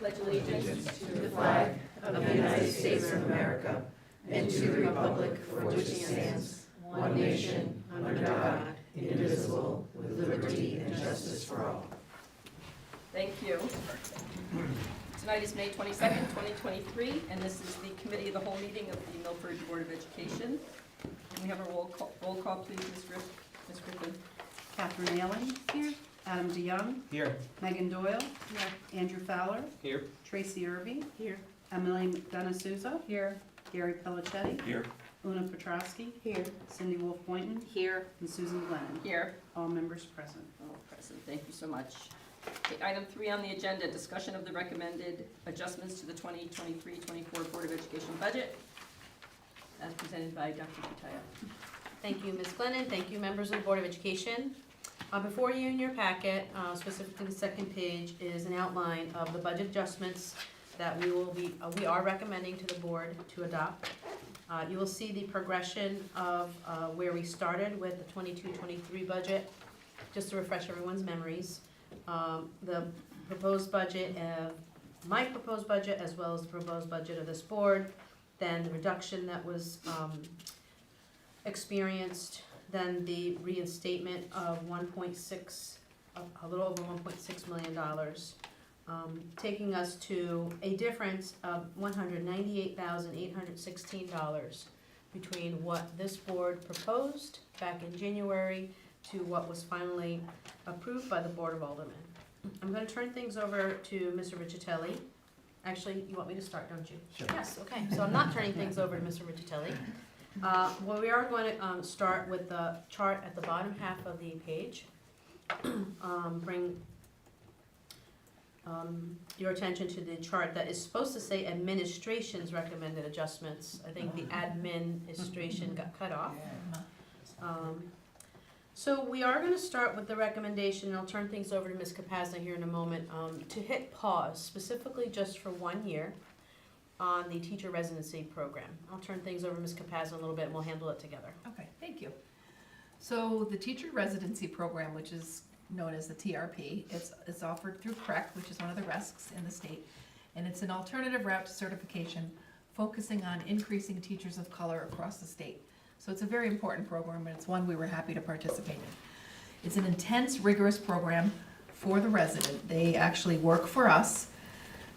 pledge allegiance to the flag of the United States of America and to the republic for which it stands, one nation, under God, indivisible, with liberty and justice for all. Thank you. Tonight is May 22nd, 2023, and this is the Committee of the Whole meeting of the Milford Board of Education. Can we have a roll call please, Ms. Griffin? Catherine Ailing. Here. Adam DeYoung. Here. Megan Doyle. Here. Andrew Fowler. Here. Tracy Irby. Here. Emily McDonough Souza. Here. Gary Pellicetti. Here. Una Petrowski. Here. Cindy Wolf Boynton. Here. And Susan Glennon. Here. All members present. All present. Thank you so much. Okay, item 3 on the agenda, discussion of the recommended adjustments to the 2023-24 Board of Education budget, as presented by Dr. Butaya. Thank you, Ms. Glennon. Thank you, members of the Board of Education. Before you in your packet, specifically the second page, is an outline of the budget adjustments that we are recommending to the board to adopt. You will see the progression of where we started with the 22-23 budget, just to refresh everyone's memories. The proposed budget, my proposed budget, as well as the proposed budget of this board, then the reduction that was experienced, then the reinstatement of a little over $1.6 million, taking us to a difference of $198,816 between what this board proposed back in January to what was finally approved by the Board of Aldermen. I'm going to turn things over to Mr. Riccitelli. Actually, you want me to start, don't you? Sure. Yes, okay. So I'm not turning things over to Mr. Riccitelli. Well, we are going to start with the chart at the bottom half of the page. Bring your attention to the chart that is supposed to say administration's recommended adjustments. I think the administration got cut off. So we are going to start with the recommendation, and I'll turn things over to Ms. Capazna here in a moment, to hit pause, specifically just for 1 year, on the teacher residency program. I'll turn things over to Ms. Capazna a little bit, and we'll handle it together. Okay, thank you. So the teacher residency program, which is known as the TRP, it's offered through CREC, which is one of the RESCs in the state, and it's an alternative route to certification focusing on increasing teachers of color across the state. So it's a very important program, and it's one we were happy to participate in. It's an intense, rigorous program for the resident. They actually work for us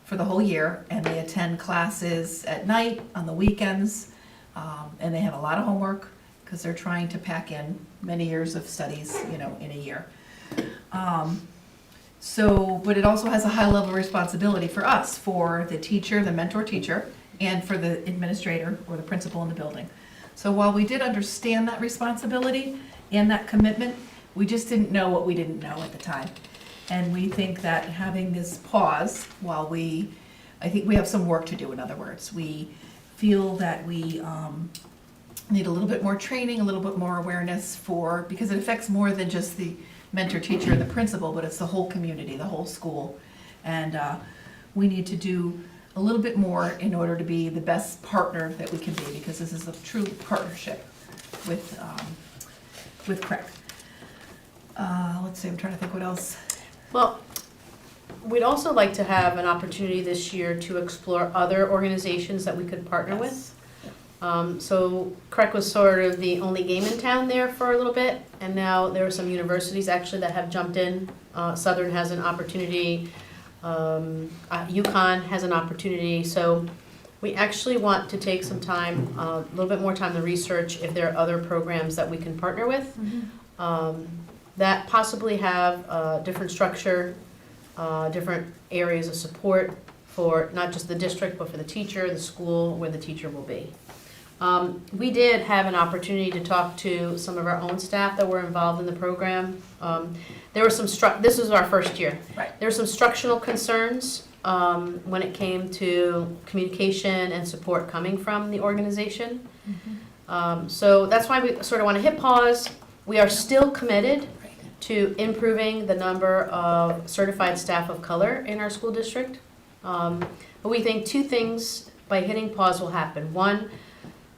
for the whole year, and they attend classes at night, on the weekends, and they have a lot of homework because they're trying to pack in many years of studies, in a year. But it also has a high level of responsibility for us, for the teacher, the mentor teacher, and for the administrator or the principal in the building. So while we did understand that responsibility and that commitment, we just didn't know what we didn't know at the time. And we think that having this pause while I think we have some work to do, in other words. We feel that we need a little bit more training, a little bit more awareness because it affects more than just the mentor teacher and the principal, but it's the whole community, the whole school. And we need to do a little bit more in order to be the best partner that we can be, because this is a true partnership with CREC. Let's see, I'm trying to think what else. Well, we'd also like to have an opportunity this year to explore other organizations that we could partner with. So CREC was sort of the only game in town there for a little bit, and now there are some universities actually that have jumped in. Southern has an opportunity, UConn has an opportunity, so we actually want to take some time, a little bit more time to research if there are other programs that we can partner with, that possibly have different structure, different areas of support for not just the district, but for the teacher, the school, where the teacher will be. We did have an opportunity to talk to some of our own staff that were involved in the program. There were some this was our first year. Right. There were some structural concerns when it came to communication and support coming from the organization. So that's why we sort of want to hit pause. We are still committed to improving the number of certified staff of color in our school district. But we think two things by hitting pause will happen. One,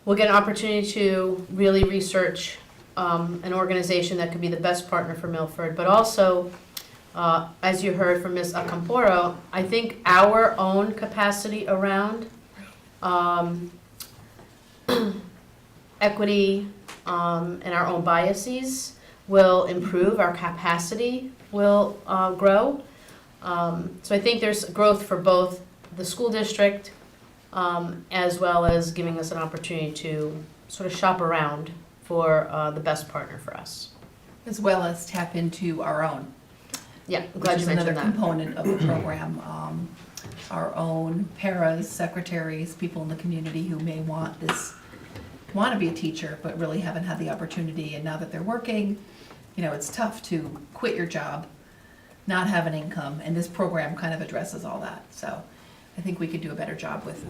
we'll get an opportunity to really research an organization that could be the best partner for Milford, but also As you heard from Ms. Acamporo, I think our own capacity around equity and our own biases will improve, our capacity will grow. So I think there's growth for both the school district as well as giving us an opportunity to sort of shop around for the best partner for us. As well as tap into our own. Yeah, I'm glad you mentioned Which is that. another component of the program. Our own paras, secretaries, people in the community who may want to be a teacher, but really haven't had the opportunity, and now that they're working, it's tough to quit your job, not have an income, and this program kind of addresses all that. So I think we could do a better job with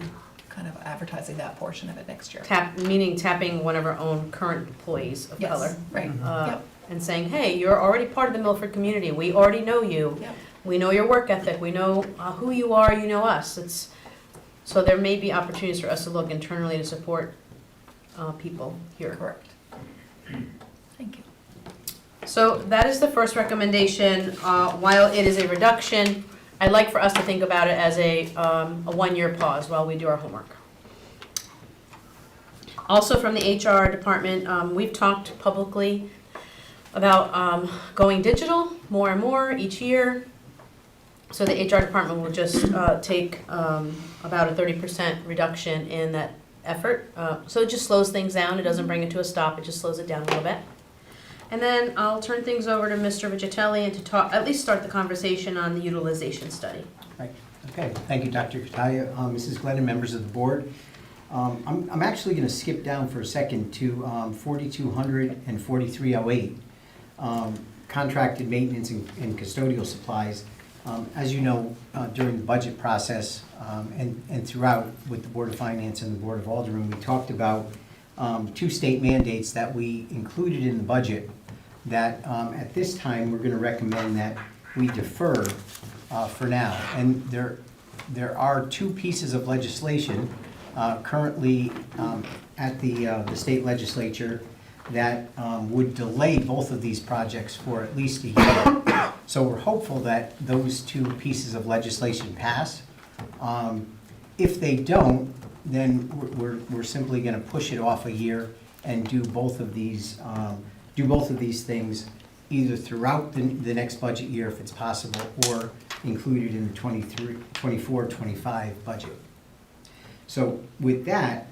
kind of advertising that portion of it next year. Meaning tapping one of our own current employees of Yes, color. right. Yep. And saying, hey, you're already part of the Milford community, we already know you. Yep. We know your work ethic, we know who you are, you know us. So there may be opportunities for us to look internally to support people here. Correct. Thank you. So that is the first recommendation. While it is a reduction, I'd like for us to think about it as a one-year pause while we do our homework. Also from the HR department, we've talked publicly about going digital more and more each year. So the HR department will just take about a 30% reduction in that effort. So it just slows things down. It doesn't bring it to a stop. It just slows it down a little bit. And then I'll turn things over to Mr. Vigitelli and to talk, at least start the conversation on the utilization study. Okay, thank you, Dr. Katalia. Mrs. Glennon, members of the board. I'm actually going to skip down for a second to 4200 and 4308, contracted maintenance and custodial supplies. As you know, during the budget process and throughout with the Board of Finance and the Board of Aldermen, we talked about two state mandates that we included in the budget that at this time we're going to recommend that we defer for now. And there are two pieces of legislation currently at the state legislature that would delay both of these projects for at least a year. So we're hopeful that those two pieces of legislation pass. If they don't, then we're simply going to push it off a year and do both of these things either throughout the next budget year if it's possible, or included in the 24-25 budget. So with that,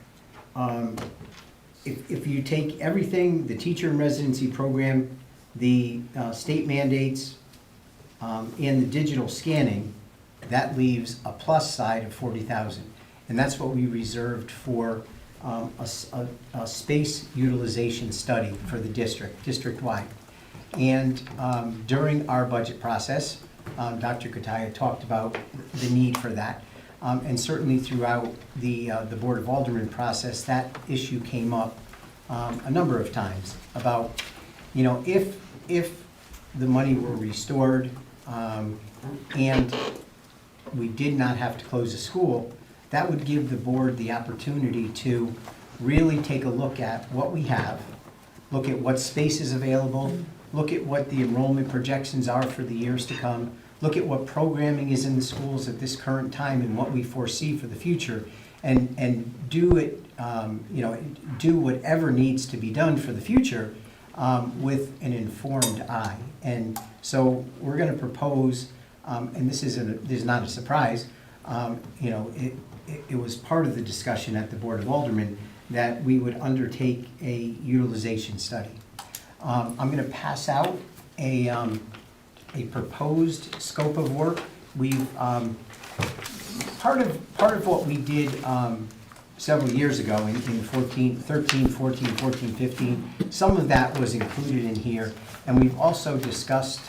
if you take everything, the teacher in residency program, the state mandates, and the digital scanning, that leaves a plus side of 40,000. And that's what we reserved for a space utilization study for the district-wide. And during our budget process, Dr. Katalia talked about the need for that. And certainly throughout the Board of Aldermen process, that issue came up a number of times about, if the money were restored and we did not have to close a school, that would give the board the opportunity to really take a look at what we have, look at what space is available, look at what the enrollment projections are for the years to come, look at what programming is in the schools at this current time and what we foresee for the future, and do it, do whatever needs to be done for the future with an informed eye. And so we're going to propose, and this is not a surprise, it was part of the discussion at the Board of Aldermen that we would undertake a utilization study. I'm going to pass out a proposed scope of work. We've part of what we did several years ago in 13, 14, 15. Some of that was included in here, and we've also discussed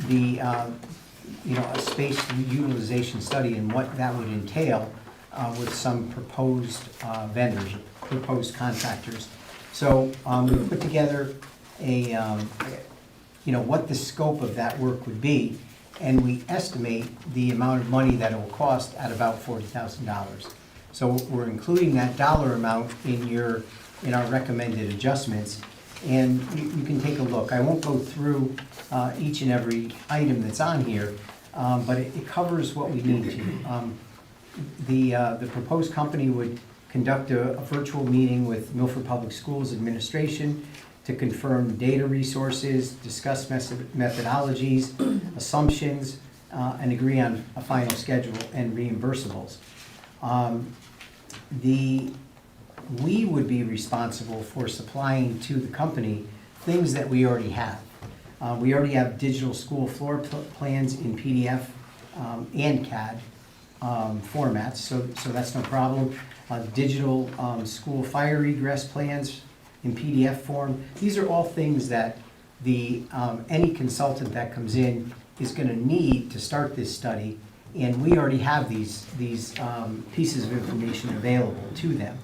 the a space utilization study and what that would entail with some proposed vendors, proposed contractors. So we put together a what the scope of that work would be, and we estimate the amount of money that it will cost at about $40,000. So we're including that dollar amount in our recommended adjustments, and you can take a look. I won't go through each and every item that's on here, but it covers what we need to. The proposed company would conduct a virtual meeting with Milford Public Schools administration to confirm data resources, discuss methodologies, assumptions, and agree on a final schedule and reimbursables. We would be responsible for supplying to the company things that we already have. We already have digital school floor plans in PDF and CAD formats, so that's no problem. Digital school fire egress plans in PDF form. These are all things that any consultant that comes in is going to need to start this study, and we already have these pieces of information available to them.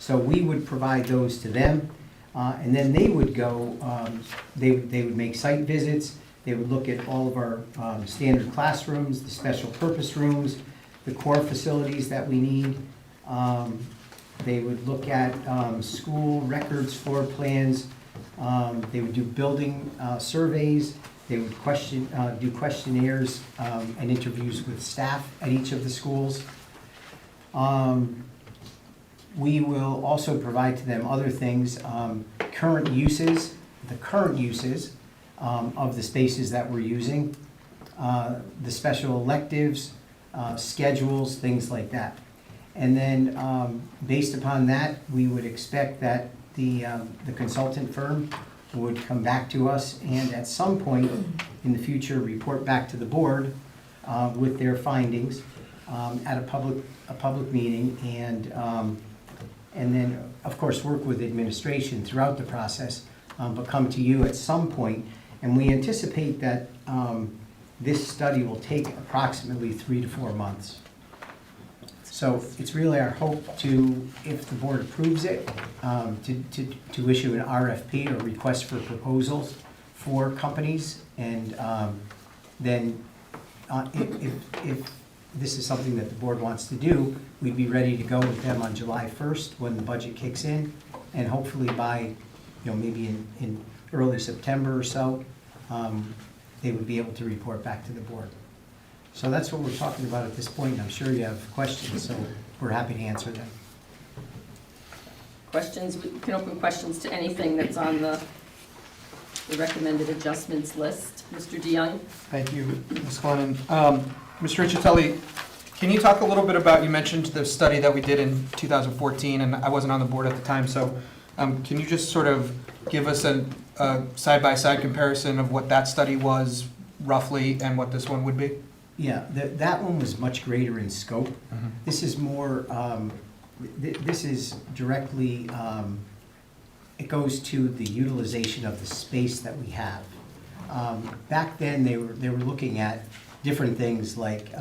So we would provide those to them, and then they would go, they would make site visits, they would look at all of our standard classrooms, the special purpose rooms, the core facilities that we need. They would look at school records, floor plans, they would do building surveys, they would do questionnaires and interviews with staff at each of the schools. We will also provide to them other things, the current uses of the spaces that we're using, the special electives, schedules, things like that. And then, based upon that, we would expect that the consultant firm would come back to us and at some point in the future, report back to the board with their findings at a public meeting, and then, of course, work with administration throughout the process, but come to you at some point. And we anticipate that this study will take approximately 3 to 4 months. So it's really our hope to, if the board approves it, to issue an RFP, or request for proposals for companies. And then if this is something that the board wants to do, we'd be ready to go with them on July 1st when the budget kicks in. And hopefully by, maybe in early September or so, they would be able to report back to the board. So that's what we're talking about at this point, and I'm sure you have questions, so we're happy to answer them. Questions, we can open questions to anything that's on the recommended adjustments list. Mr. DeYoung? Thank you, Ms. Glennon. Mr. Riccitelli, can you talk a little bit about, you mentioned the study that we did in 2014, and I wasn't on the board at the time, so can you just sort of give us a side-by-side comparison of what that study was roughly and what this one would be? Yeah, that one was much greater in scope. This is more, this is directly, it goes to the utilization of the space that we have. Back then, they were looking at different things like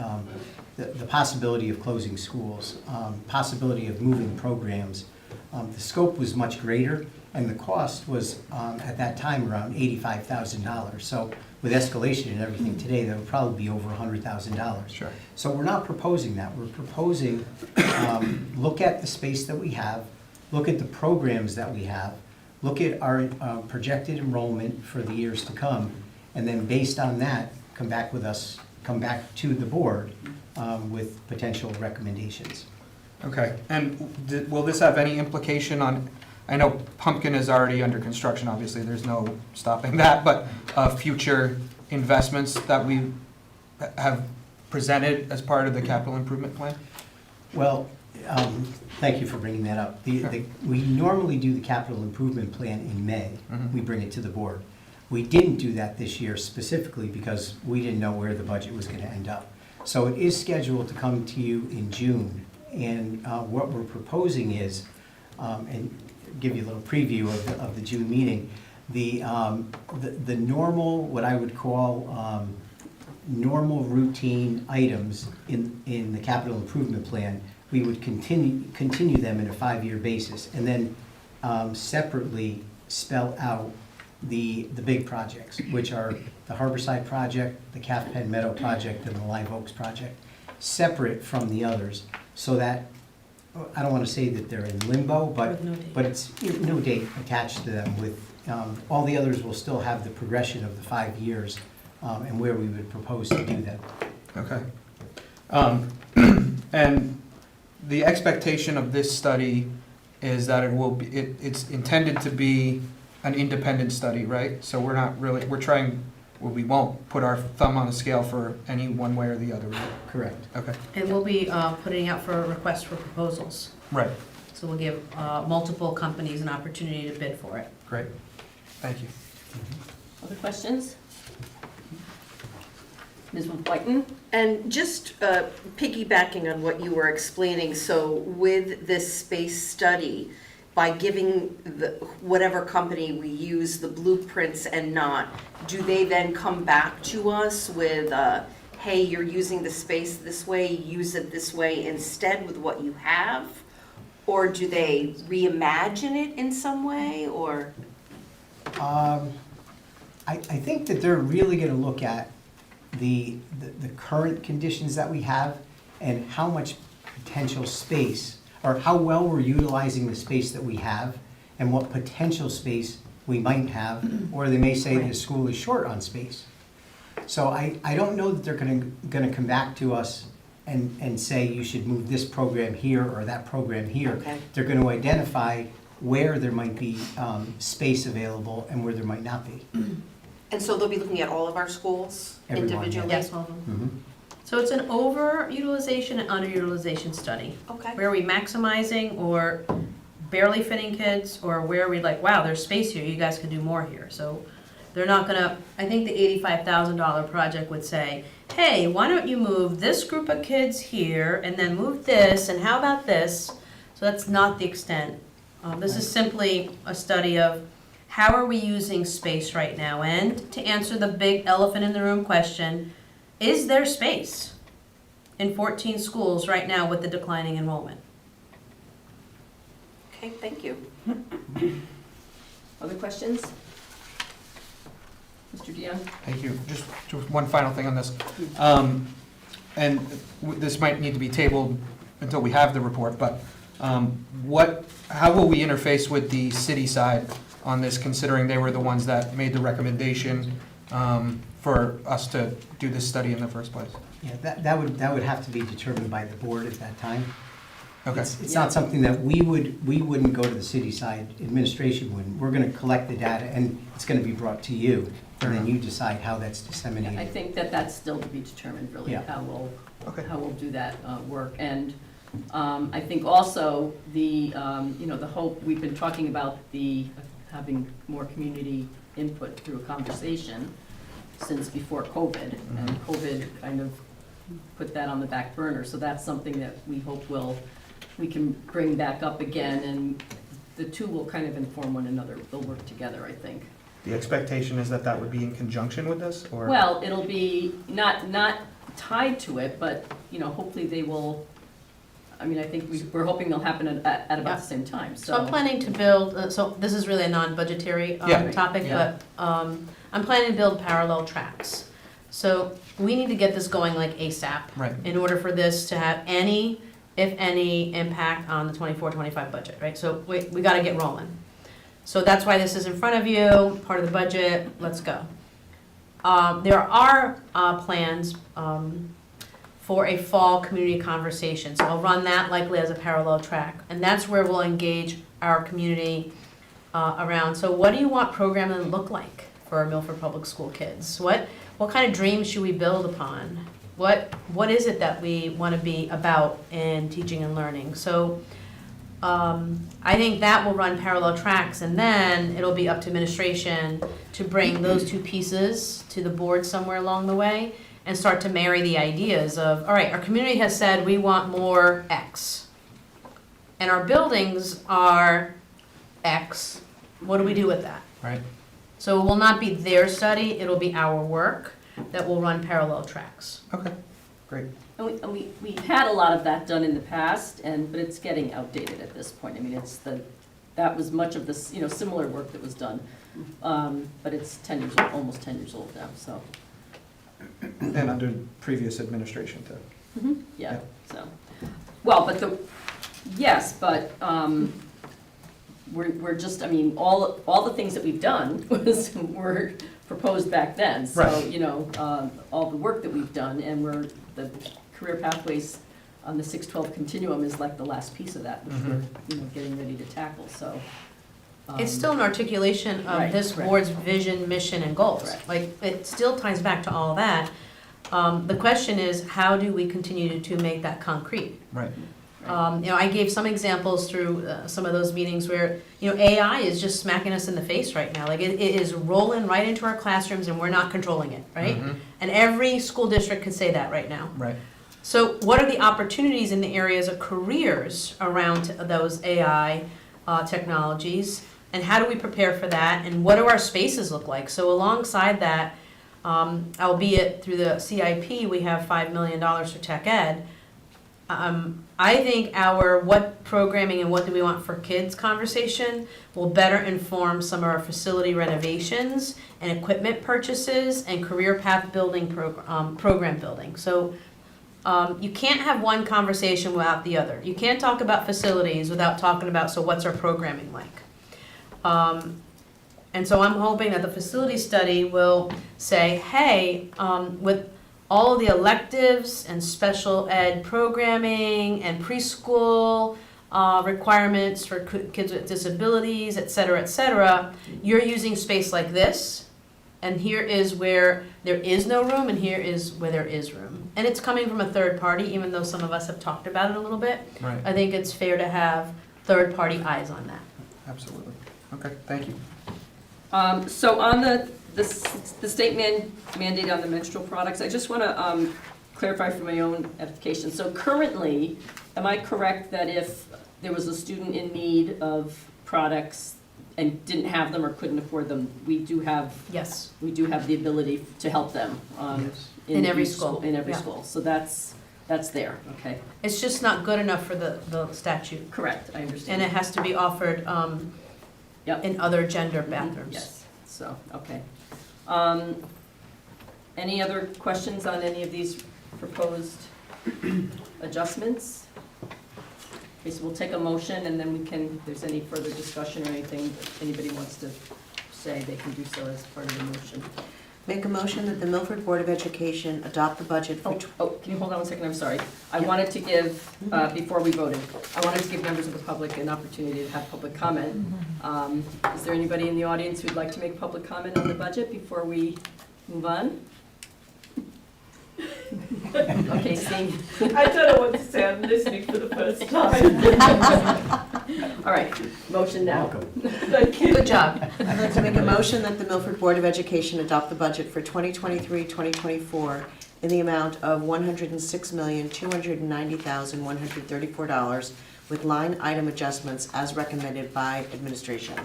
the possibility of closing schools, possibility of moving programs. The scope was much greater, and the cost was, at that time, around $85,000. So with escalation and everything today, that would probably be over $100,000. Sure. So we're not proposing that. We're proposing, look at the space that we have, look at the programs that we have, look at our projected enrollment for the years to come, and then based on that, come back to the board with potential recommendations. Okay, and will this have any implication on, I know Pumpkin is already under construction, obviously, there's no stopping that, but future investments that we have presented as part of the capital improvement plan? Well, thank you for bringing that up. We normally do the capital improvement plan in May. We bring it to the board. We didn't do that this year specifically because we didn't know where the budget was going to end up. So it is scheduled to come to you in June. And what we're proposing is, and give you a little preview of the June meeting, the normal, what I would call normal routine items in the capital improvement plan, we would continue them in a 5-year basis, and then separately spell out the big projects, which are the Harborside project, the Calf Pen Meadow project, and the Live Oaks project, separate from the others, so that, I don't want to say that they're in limbo, but it's no date attached to them with all the others will still have the progression of the 5 years, and where we would propose to do that. Okay. And the expectation of this study is that it will be, it's intended to be an independent study, right? So we're not really, we're trying, well, we won't put our thumb on the scale for any one way or the other, right? Correct. Okay. And we'll be putting out for a request for proposals. Right, So we'll give multiple companies an opportunity to bid for it. great. Thank you. Other questions? Ms. Whiten? And just piggybacking on what you were explaining, so with this space study, by giving whatever company we use the blueprints and not, do they then come back to us with, hey, you're using the space this way, use it this way instead with what you have? Or do they reimagine it in some way, or? I think that they're really gonna look at the current conditions that we have and how much potential space, or how well we're utilizing the space that we have, and what potential space we might have, or they may say the school is short on space. So I don't know that they're gonna come back to us and say you should move this program here or that program here. Okay. They're gonna identify where there might be space available and where there might not be. And so they'll be looking at all of our schools Everyone, individually? Yes, all of them. Mhm. So it's an overutilization and underutilization study. Okay. Where are we maximizing or barely fitting kids, or where are we like, wow, there's space here, you guys could do more here. So they're not gonna, I think the $85,000 project would say, hey, why don't you move this group of kids here and then move this, and how about this? So that's not the extent. This is simply a study of how are we using space right now? And to answer the big elephant in the room question, is there space in 14 schools right now with the declining enrollment? Okay, thank you. Other questions? Mr. Dion? Thank you. Just one final thing on this. And this might need to be tabled until we have the report, but how will we interface with the city side on this, considering they were the ones that made the recommendation for us to do this study in the first place? Yeah, that would have to be determined by the board at that time. Okay. It's not something that we wouldn't go to the city side, administration wouldn't. We're gonna collect the data and it's gonna be brought to you, and then you decide how that's I disseminated. think that that's still to be determined, really, Yeah. Okay. how we'll do that work. And I think also the hope, we've been talking about having more community input through a conversation since before COVID, and COVID kind of put that on the back burner. So that's something that we hope we can bring back up again, and the two will kind of inform one another. They'll work together, I think. The expectation is that that would be in conjunction with this, or? Well, it'll be not tied to it, but, hopefully they will, I think we're hoping they'll happen at about the same time, So I'm planning to build, so this is really a non-budgetary Yeah. topic, Yeah. but I'm planning to build parallel tracks. So we need to get this going like ASAP. Right. In order for this to have any, if any, impact on the 24-25 budget, right? So we gotta get rolling. So that's why this is in front of you, part of the budget, let's go. There are plans for a fall community conversation, so I'll run that likely as a parallel track. And that's where we'll engage our community around, so what do you want programming to look like for our Milford Public School kids? What kind of dreams should we build upon? What is it that we want to be about in teaching and learning? So I think that will run parallel tracks, and then it'll be up to administration to bring those two pieces to the board somewhere along the way and start to marry the ideas of, all right, our community has said we want more X, and our buildings are X. What do we do with that? Right. So it will not be their study, it'll be our work that will run parallel tracks. Okay, great. And we've had a lot of that done in the past, but it's getting outdated at this point. That was much of this, similar work that was done. But it's 10 years old, almost 10 years old now, so. And under previous administration too. Yeah, so, well, but we're just, I mean, all the things that we've done were proposed back then. So, Right. you know, all the work that we've done, and the career pathways on the 612 continuum is like the last piece of that, which we're, you know, getting ready to tackle, so. It's still an articulation of Right, this correct. board's vision, mission, and goals. Correct. Like, it still ties back to all that. The question is, how do we continue to make that concrete? Right. You know, I gave some examples through some of those meetings where, you know, AI is just smacking us in the face right now. Like, it is rolling right into our classrooms and we're not controlling it, right? Mhm. And every school district can say that right now. Right. So what are the opportunities in the areas of careers around those AI technologies? And how do we prepare for that? And what do our spaces look like? So alongside that, albeit through the CIP, we have $5 million for tech ed. I think our what programming and what do we want for kids conversation will better inform some of our facility renovations and equipment purchases and career path building program building. So you can't have one conversation without the other. You can't talk about facilities without talking about, so what's our programming like? And so I'm hoping that the facility study will say, hey, with all of the electives and special ed programming and preschool requirements for kids with disabilities, et cetera, you're using space like this, and here is where there is no room, and here is where there is room. And it's coming from a third party, even though some of us have talked about it a little bit. Right. I think it's fair to have third-party eyes on that. Absolutely. Okay, thank you. So on the state mandate on the menstrual products, I just want to clarify for my own edification. So currently, am I correct that if there was a student in need of products and didn't have them or couldn't afford them, we do have Yes. the ability to help them In every each school, in every yeah. school. So that's there. Okay, It's just not good enough for the statute. correct. I understand. And it has to be offered Yep. in other gender bathrooms. Yes. So okay. Any other questions on any of these proposed adjustments? Okay, so we'll take a motion, and then we can, if there's any further discussion or anything that anybody wants to say, they can do so as part of the motion. Make a motion that the Milford Board of Education adopt the budget for Can you hold on one second? I'm sorry. I wanted to give, before we voted, I wanted to give members of the public an opportunity to have public comment. Is there anybody in the audience who'd like to make public comment on the budget before we move on? Okay, seeing. I don't know what to say, I'm listening for the first time. All right, motion now. Thank you. Good job. I'd like to make a motion that the Milford Board of Education adopt the budget for 2023-2024 in the amount of $106,290,134 with line item adjustments as recommended by administration.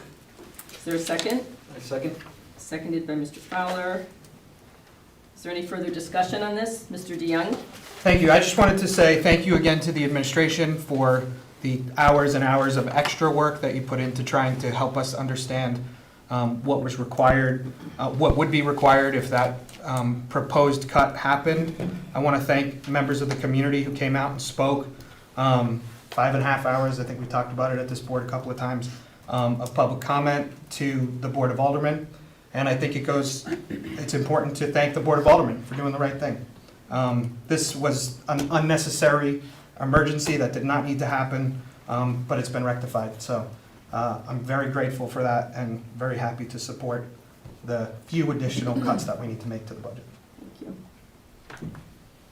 Is there a second? Second. Seconded by Mr. Fowler. Is there any further discussion on this? Mr. DeYoung? Thank you. I just wanted to say thank you again to the administration for the hours and hours of extra work that you put into trying to help us understand what was required, what would be required if that proposed cut happened. I want to thank members of the community who came out and spoke. 5.5 hours, I think we talked about it at this board a couple of times, of public comment to the Board of Aldermen. And I think it's important to thank the Board of Aldermen for doing the right thing. This was an unnecessary emergency that did not need to happen, but it's been rectified. So I'm very grateful for that and very happy to support the few additional cuts that we need to make to the budget. Thank you.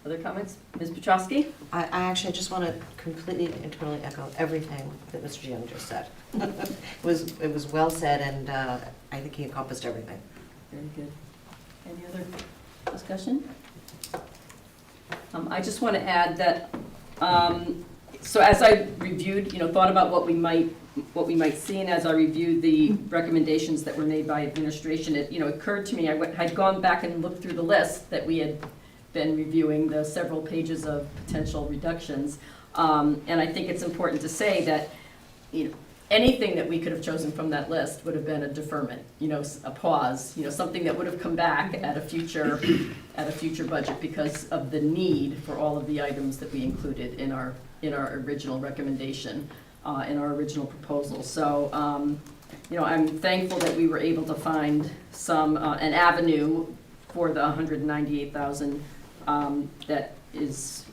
Other comments? Ms. Petrowski? I just want to completely and totally echo everything that Mr. Young just said. It was well said, and I think he encompassed everything. Very good. Any other discussion? I just want to add that, so as I reviewed, thought about what we might see, and as I reviewed the recommendations that were made by administration, it occurred to me, I'd gone back and looked through the list that we had been reviewing, the several pages of potential reductions, and I think it's important to say that, anything that we could have chosen from that list would have been a deferment, a pause, something that would have come back at a future budget because of the need for all of the items that we included in our original recommendation. in our original proposal. So, I'm thankful that we were able to find an avenue for the 198,000 that is,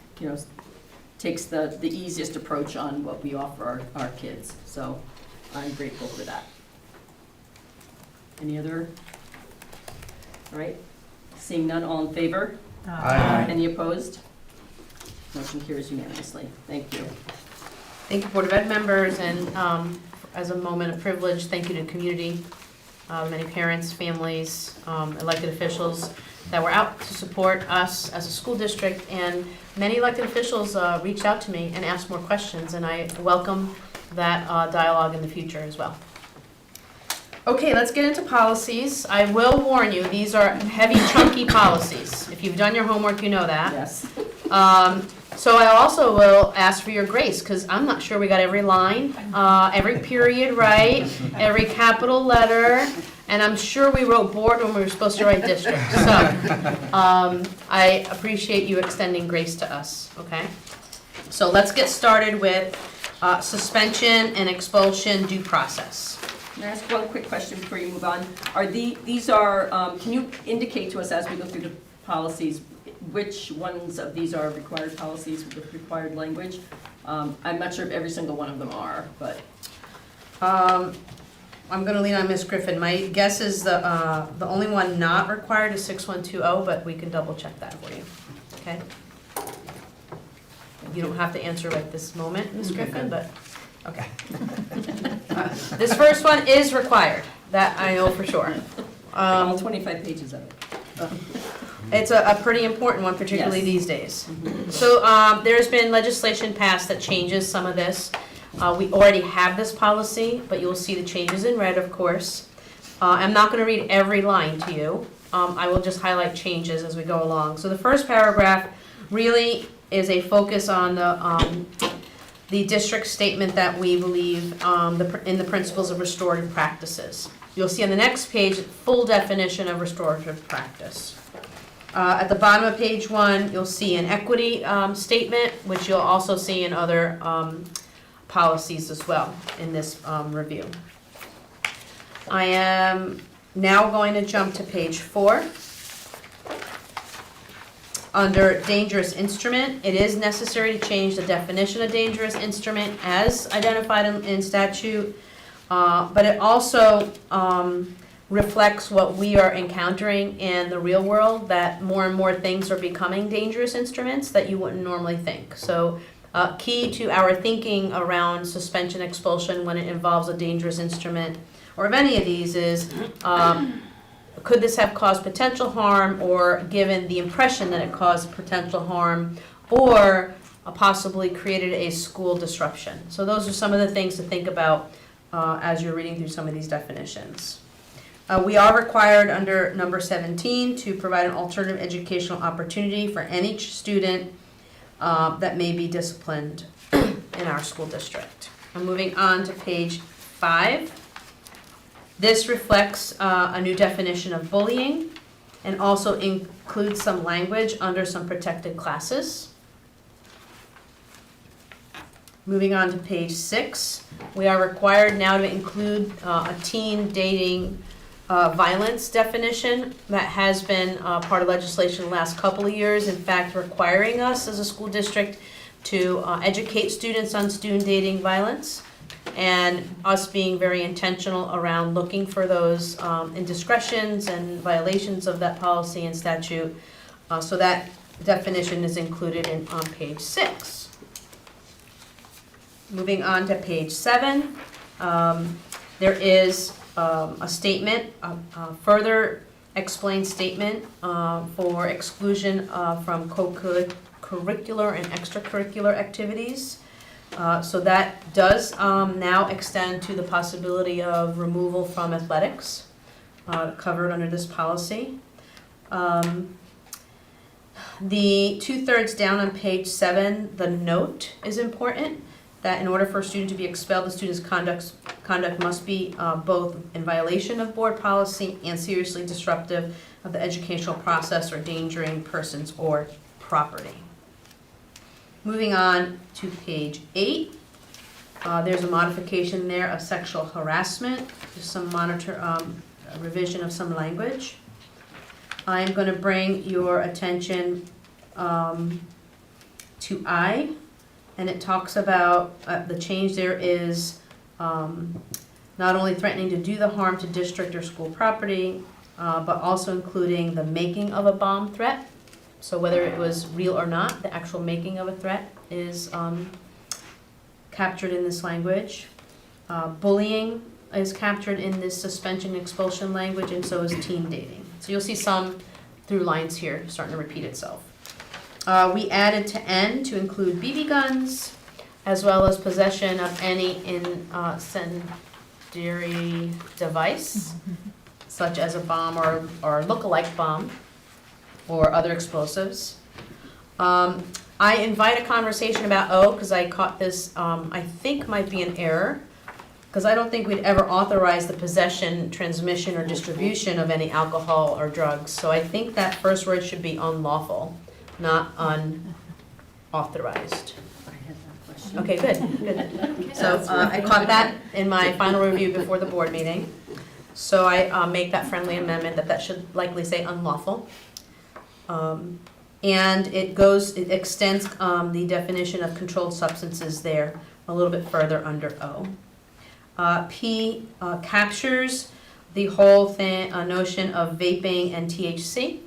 takes the easiest approach on what we offer our kids. So I'm grateful for that. Any other? All right, seeing none, all in favor? Aye. Any opposed? Motion carries unanimously. Thank you. Thank you, Board of Ed members, and as a moment of privilege, thank you to the community, many parents, families, elected officials that were out to support us as a school district, and many elected officials reached out to me and asked more questions, and I welcome that dialogue in the future as well. Okay, let's get into policies. I will warn you, these are heavy, chunky policies. If you've done your homework, you know that. Yes. So I also will ask for your grace, because I'm not sure we got every line, every period right, every capital letter, and I'm sure we wrote board when we were supposed to write district. So I appreciate you extending grace to us, okay? So let's get started with suspension and expulsion due process. Can I ask one quick question before you move on? Can you indicate to us as we go through the policies, which ones of these are required policies with required language? I'm not sure if every single one of them are, but. I'm gonna lean on Ms. Griffin. My guess is the only one not required is 6120, but we can double check that for you, okay? You don't have to answer right this moment, Ms. Griffin, but, okay. This first one is required, that I know for sure. All 25 pages of it. It's a pretty important one, particularly Yes. these days. So there's been legislation passed that changes some of this. We already have this policy, but you'll see the changes in red, of course. I'm not going to read every line to you. I will just highlight changes as we go along. So the first paragraph really is a focus on the district statement that we believe in the principles of restorative practices. You'll see on the next page, full definition of restorative practice. At the bottom of page 1, you'll see an equity statement, which you'll also see in other policies as well in this review. I am now going to jump to page 4. Under dangerous instrument, it is necessary to change the definition of dangerous instrument as identified in statute, but it also reflects what we are encountering in the real world, that more and more things are becoming dangerous instruments that you wouldn't normally think. So key to our thinking around suspension, expulsion when it involves a dangerous instrument, or of any of these, is could this have caused potential harm, or given the impression that it caused potential harm, or possibly created a school disruption. So those are some of the things to think about as you're reading through some of these definitions. We are required under number 17 to provide an alternative educational opportunity for any student that may be disciplined in our school district. I'm moving on to page 5. This reflects a new definition of bullying and also includes some language under some protected classes. Moving on to page 6, we are required now to include a teen dating violence definition that has been part of legislation the last couple of years, in fact requiring us as a school district to educate students on student dating violence, and us being very intentional around looking for those indiscretions and violations of that policy and statute. So that definition is included on page 6. Moving on to page 7, there is a statement, a further explained statement for exclusion from co-curricular and extracurricular activities. So that does now extend to the possibility of removal from athletics, covered under this policy. The 2/3 down on page 7, the note is important, that in order for a student to be expelled, the student's conduct must be both in violation of board policy and seriously disruptive of the educational process or endangering persons or property. Moving on to page 8, There's a modification there of sexual harassment, just some revision of some language. I'm gonna bring your attention to I, and it talks about, the change there is not only threatening to do the harm to district or school property, but also including the making of a bomb threat. So whether it was real or not, the actual making of a threat is captured in this language. Bullying is captured in this suspension and expulsion language, and so is teen dating. So you'll see some through lines here starting to repeat itself. We added to N to include BB guns, as well as possession of any incendiary device, such as a bomb or look-alike bomb, or other explosives. I invite a conversation about O, because I caught this, I think might be an error, because I don't think we'd ever authorize the possession, transmission, or distribution of any alcohol or drugs. So I think that first word should be unlawful, not unauthorized. Okay, good. So I caught that in my final review before the board meeting. So I make that friendly amendment that should likely say unlawful. And it extends the definition of controlled substances there a little bit further under O. P captures the whole notion of vaping and THC.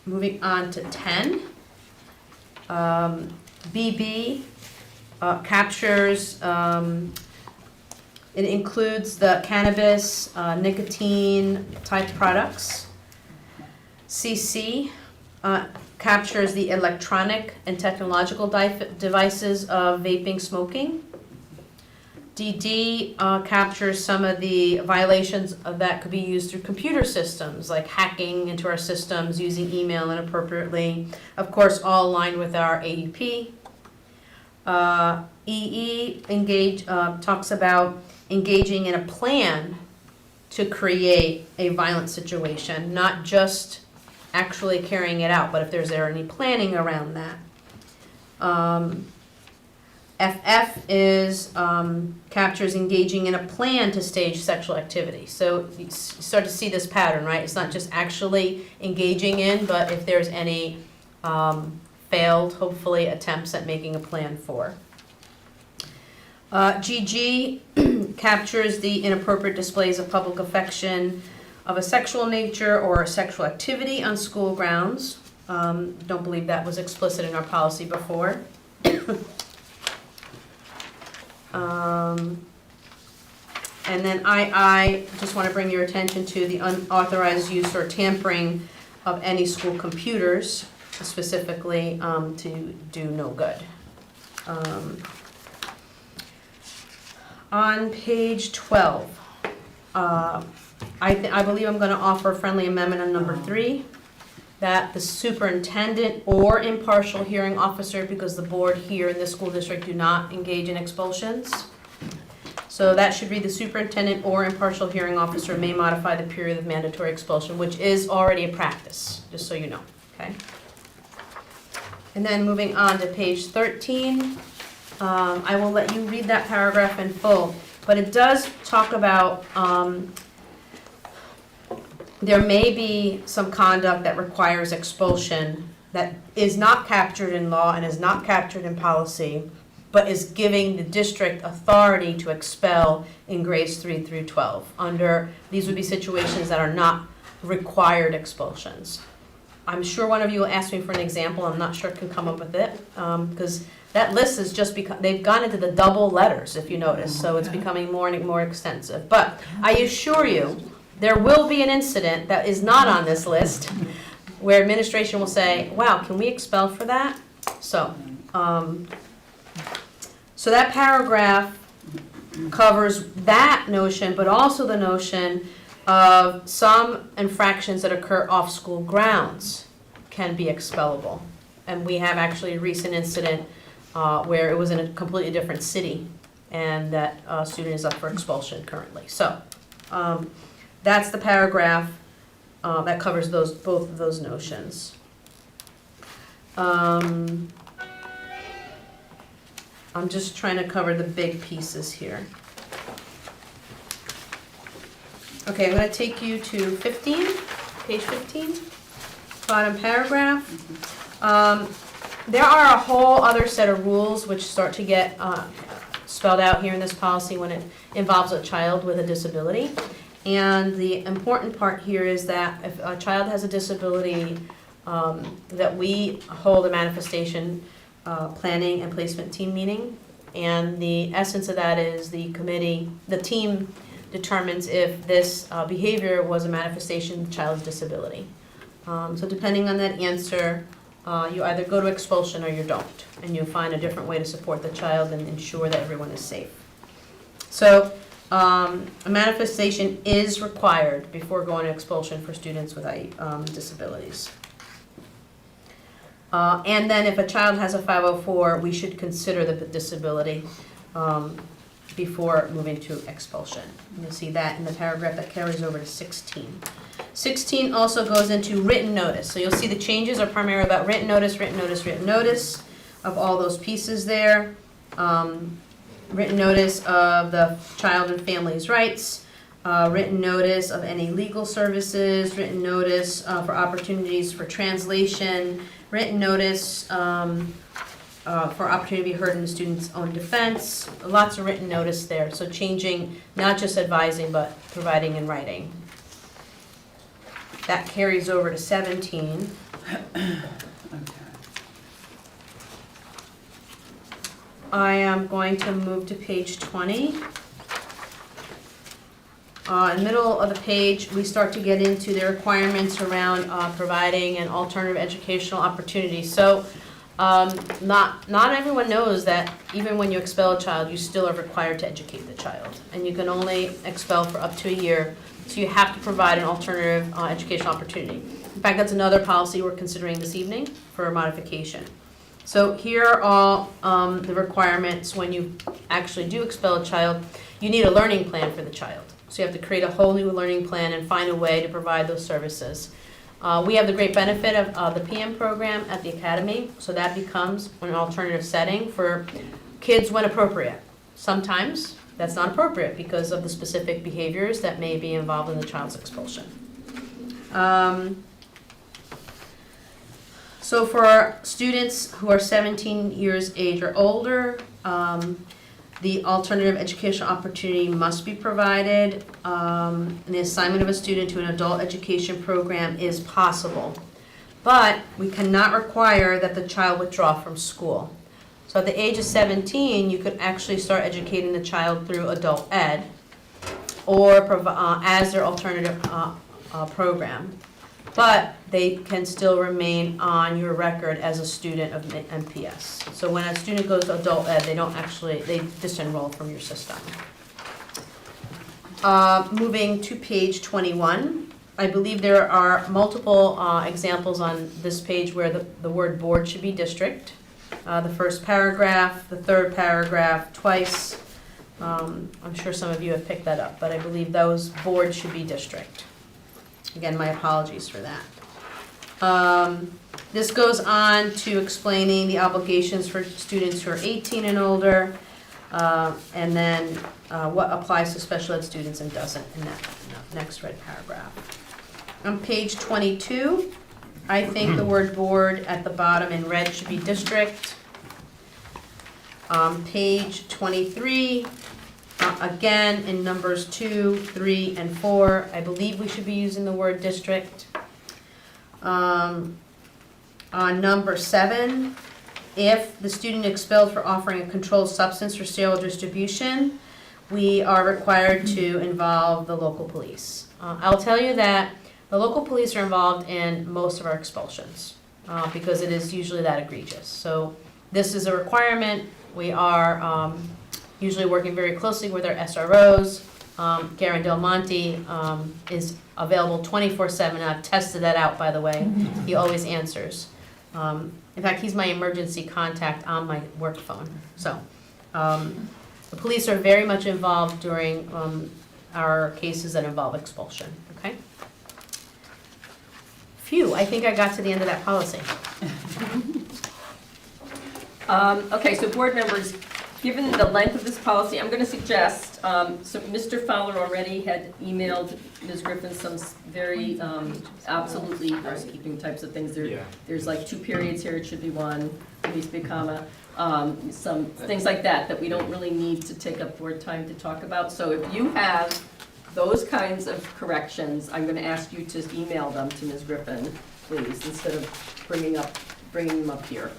Moving on to 10. BB captures, it includes the cannabis, nicotine type products. CC captures the electronic and technological devices of vaping, smoking. DD captures some of the violations that could be used through computer systems, like hacking into our systems, using email inappropriately. Of course, all aligned with our AEP. EE talks about engaging in a plan to create a violent situation, not just actually carrying it out, but if there's any planning around that. FF is captures engaging in a plan to stage sexual activity. So you start to see this pattern, right? It's not just actually engaging in, but if there's any failed, hopefully, attempts at making a plan for. GG captures the inappropriate displays of public affection of a sexual nature or a sexual activity on school grounds. Don't believe that was explicit in our policy before. And then I just want to bring your attention to the unauthorized use or tampering of any school computers, specifically to do no good. On page 12, I believe I'm going to offer a friendly amendment on number 3, that the superintendent or impartial hearing officer, because the board here in this school district do not engage in expulsions. So that should read, the superintendent or impartial hearing officer may modify the period of mandatory expulsion, which is already a practice, just so you know, okay? And then moving on to page 13, I will let you read that paragraph in full, but it does talk about there may be some conduct that requires expulsion that is not captured in law and is not captured in policy, but is giving the district authority to expel in grades 3 through 12. These would be situations that are not required expulsions. I'm sure one of you will ask me for an example. I'm not sure I can come up with it, because that list is just they've gone into the double letters, if you notice, so it's becoming more and more extensive. But I assure you, there will be an incident that is not on this list where administration will say, wow, can we expel for that? So that paragraph covers that notion, but also the notion of some infractions that occur off school grounds can be expellable. And we have actually a recent incident where it was in a completely different city, and that student is up for expulsion currently. So that's the paragraph that covers both of those notions. I'm just trying to cover the big pieces here. Okay, I'm gonna take you to 15, page 15, bottom paragraph. There are a whole other set of rules which start to get spelled out here in this policy when it involves a child with a disability. And the important part here is that if a child has a disability, that we hold a manifestation planning and placement team meeting. And the essence of that is the team determines if this behavior was a manifestation of the child's disability. So depending on that answer, you either go to expulsion or you don't, and you find a different way to support the child and ensure that everyone is safe. So a manifestation is required before going to expulsion for students with disabilities. And then if a child has a 504, we should consider the disability before moving to expulsion. You'll see that in the paragraph that carries over to 16. 16 also goes into written notice. So you'll see the changes are primarily about written notice, written notice, written notice of all those pieces there. Written notice of the child and family's rights, written notice of any legal services, written notice for opportunities for translation, written notice for opportunity to be heard in the student's own defense, lots of written notice there. So changing, not just advising, but providing in writing. That carries over to 17. Okay. I am going to move to page 20. In the middle of the page, we start to get into the requirements around providing an alternative educational opportunity. So not everyone knows that even when you expel a child, you still are required to educate the child. And you can only expel for up to a year, so you have to provide an alternative educational opportunity. In fact, that's another policy we're considering this evening for modification. So here are all the requirements when you actually do expel a child. You need a learning plan for the child. So you have to create a whole new learning plan and find a way to provide those services. We have the great benefit of the PM program at the academy, so that becomes an alternative setting for kids when appropriate. Sometimes that's not appropriate because of the specific behaviors that may be involved in the child's expulsion. So for students who are 17 years age or older, the alternative educational opportunity must be provided. And the assignment of a student to an adult education program is possible, but we cannot require that the child withdraw from school. So at the age of 17, you could actually start educating the child through adult ed or as their alternative program. But they can still remain on your record as a student of MPS. So when a student goes to adult ed, they disenroll from your system. Moving to page 21, I believe there are multiple examples on this page where the word board should be district. The first paragraph, the third paragraph, twice. I'm sure some of you have picked that up, but I believe those boards should be district. Again, my apologies for that. This goes on to explaining the obligations for students who are 18 and older, and then what applies to special ed students and doesn't in that next red paragraph. On page 22, I think the word board at the bottom in red should be district. Page 23, again, in numbers 2, 3, and 4, I believe we should be using the word district. On number 7, if the student expelled for offering a controlled substance for sale or distribution, we are required to involve the local police. I'll tell you that the local police are involved in most of our expulsions because it is usually that egregious. So this is a requirement. We are usually working very closely with our SROs. Garen Del Monte is available 24/7. I've tested that out, by the way. He always answers. In fact, he's my emergency contact on my work phone. So the police are very much involved during our cases that involve expulsion, okay? Phew, I think I got to the end of that policy. Okay, so board members, Given the length of this policy, I'm gonna suggest, so Mr. Fowler already had emailed Ms. Griffin some very, absolutely housekeeping types of things. There's like 2 periods here, it should be 1, there needs to be a comma. Some things like that, that we don't really need to take up board time to talk about. So if you have those kinds of corrections, I'm gonna ask you to email them to Ms. Griffin, please, instead of bringing them up here.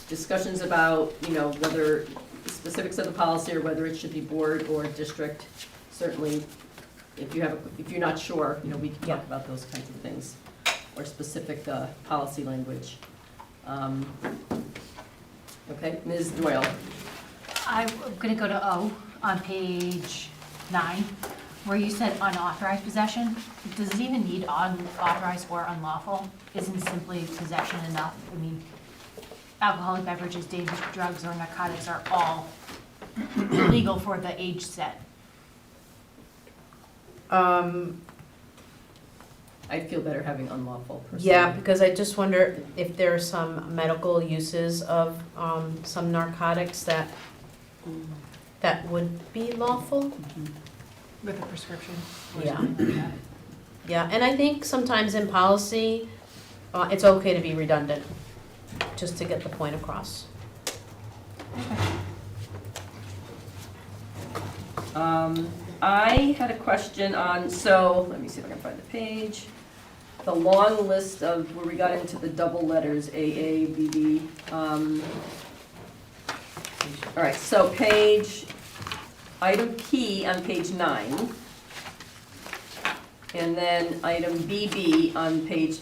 Discussions about, whether specifics of the policy or whether it should be board or district, certainly, if you're not sure, we can talk about those kinds of things, or specific, policy language. Okay, Ms. Doyle. I'm gonna go to O on page 9, where you said unauthorized possession. Does it even need unauthorized or unlawful? Isn't simply possession enough? I mean, alcoholic beverages, dangerous drugs, or narcotics are all illegal for the age set. I'd feel better having unlawful personally. Yeah, because I just wonder if there are some medical uses of some narcotics that would be lawful. With a prescription or Yeah. something like that. Yeah, and I think sometimes in policy, it's okay to be redundant, just to get the point across. I had a question on, so, let me see if I can find the page. The long list of, where we got into the double letters, AA, BB. All right, so item P on page 9. And then item BB on page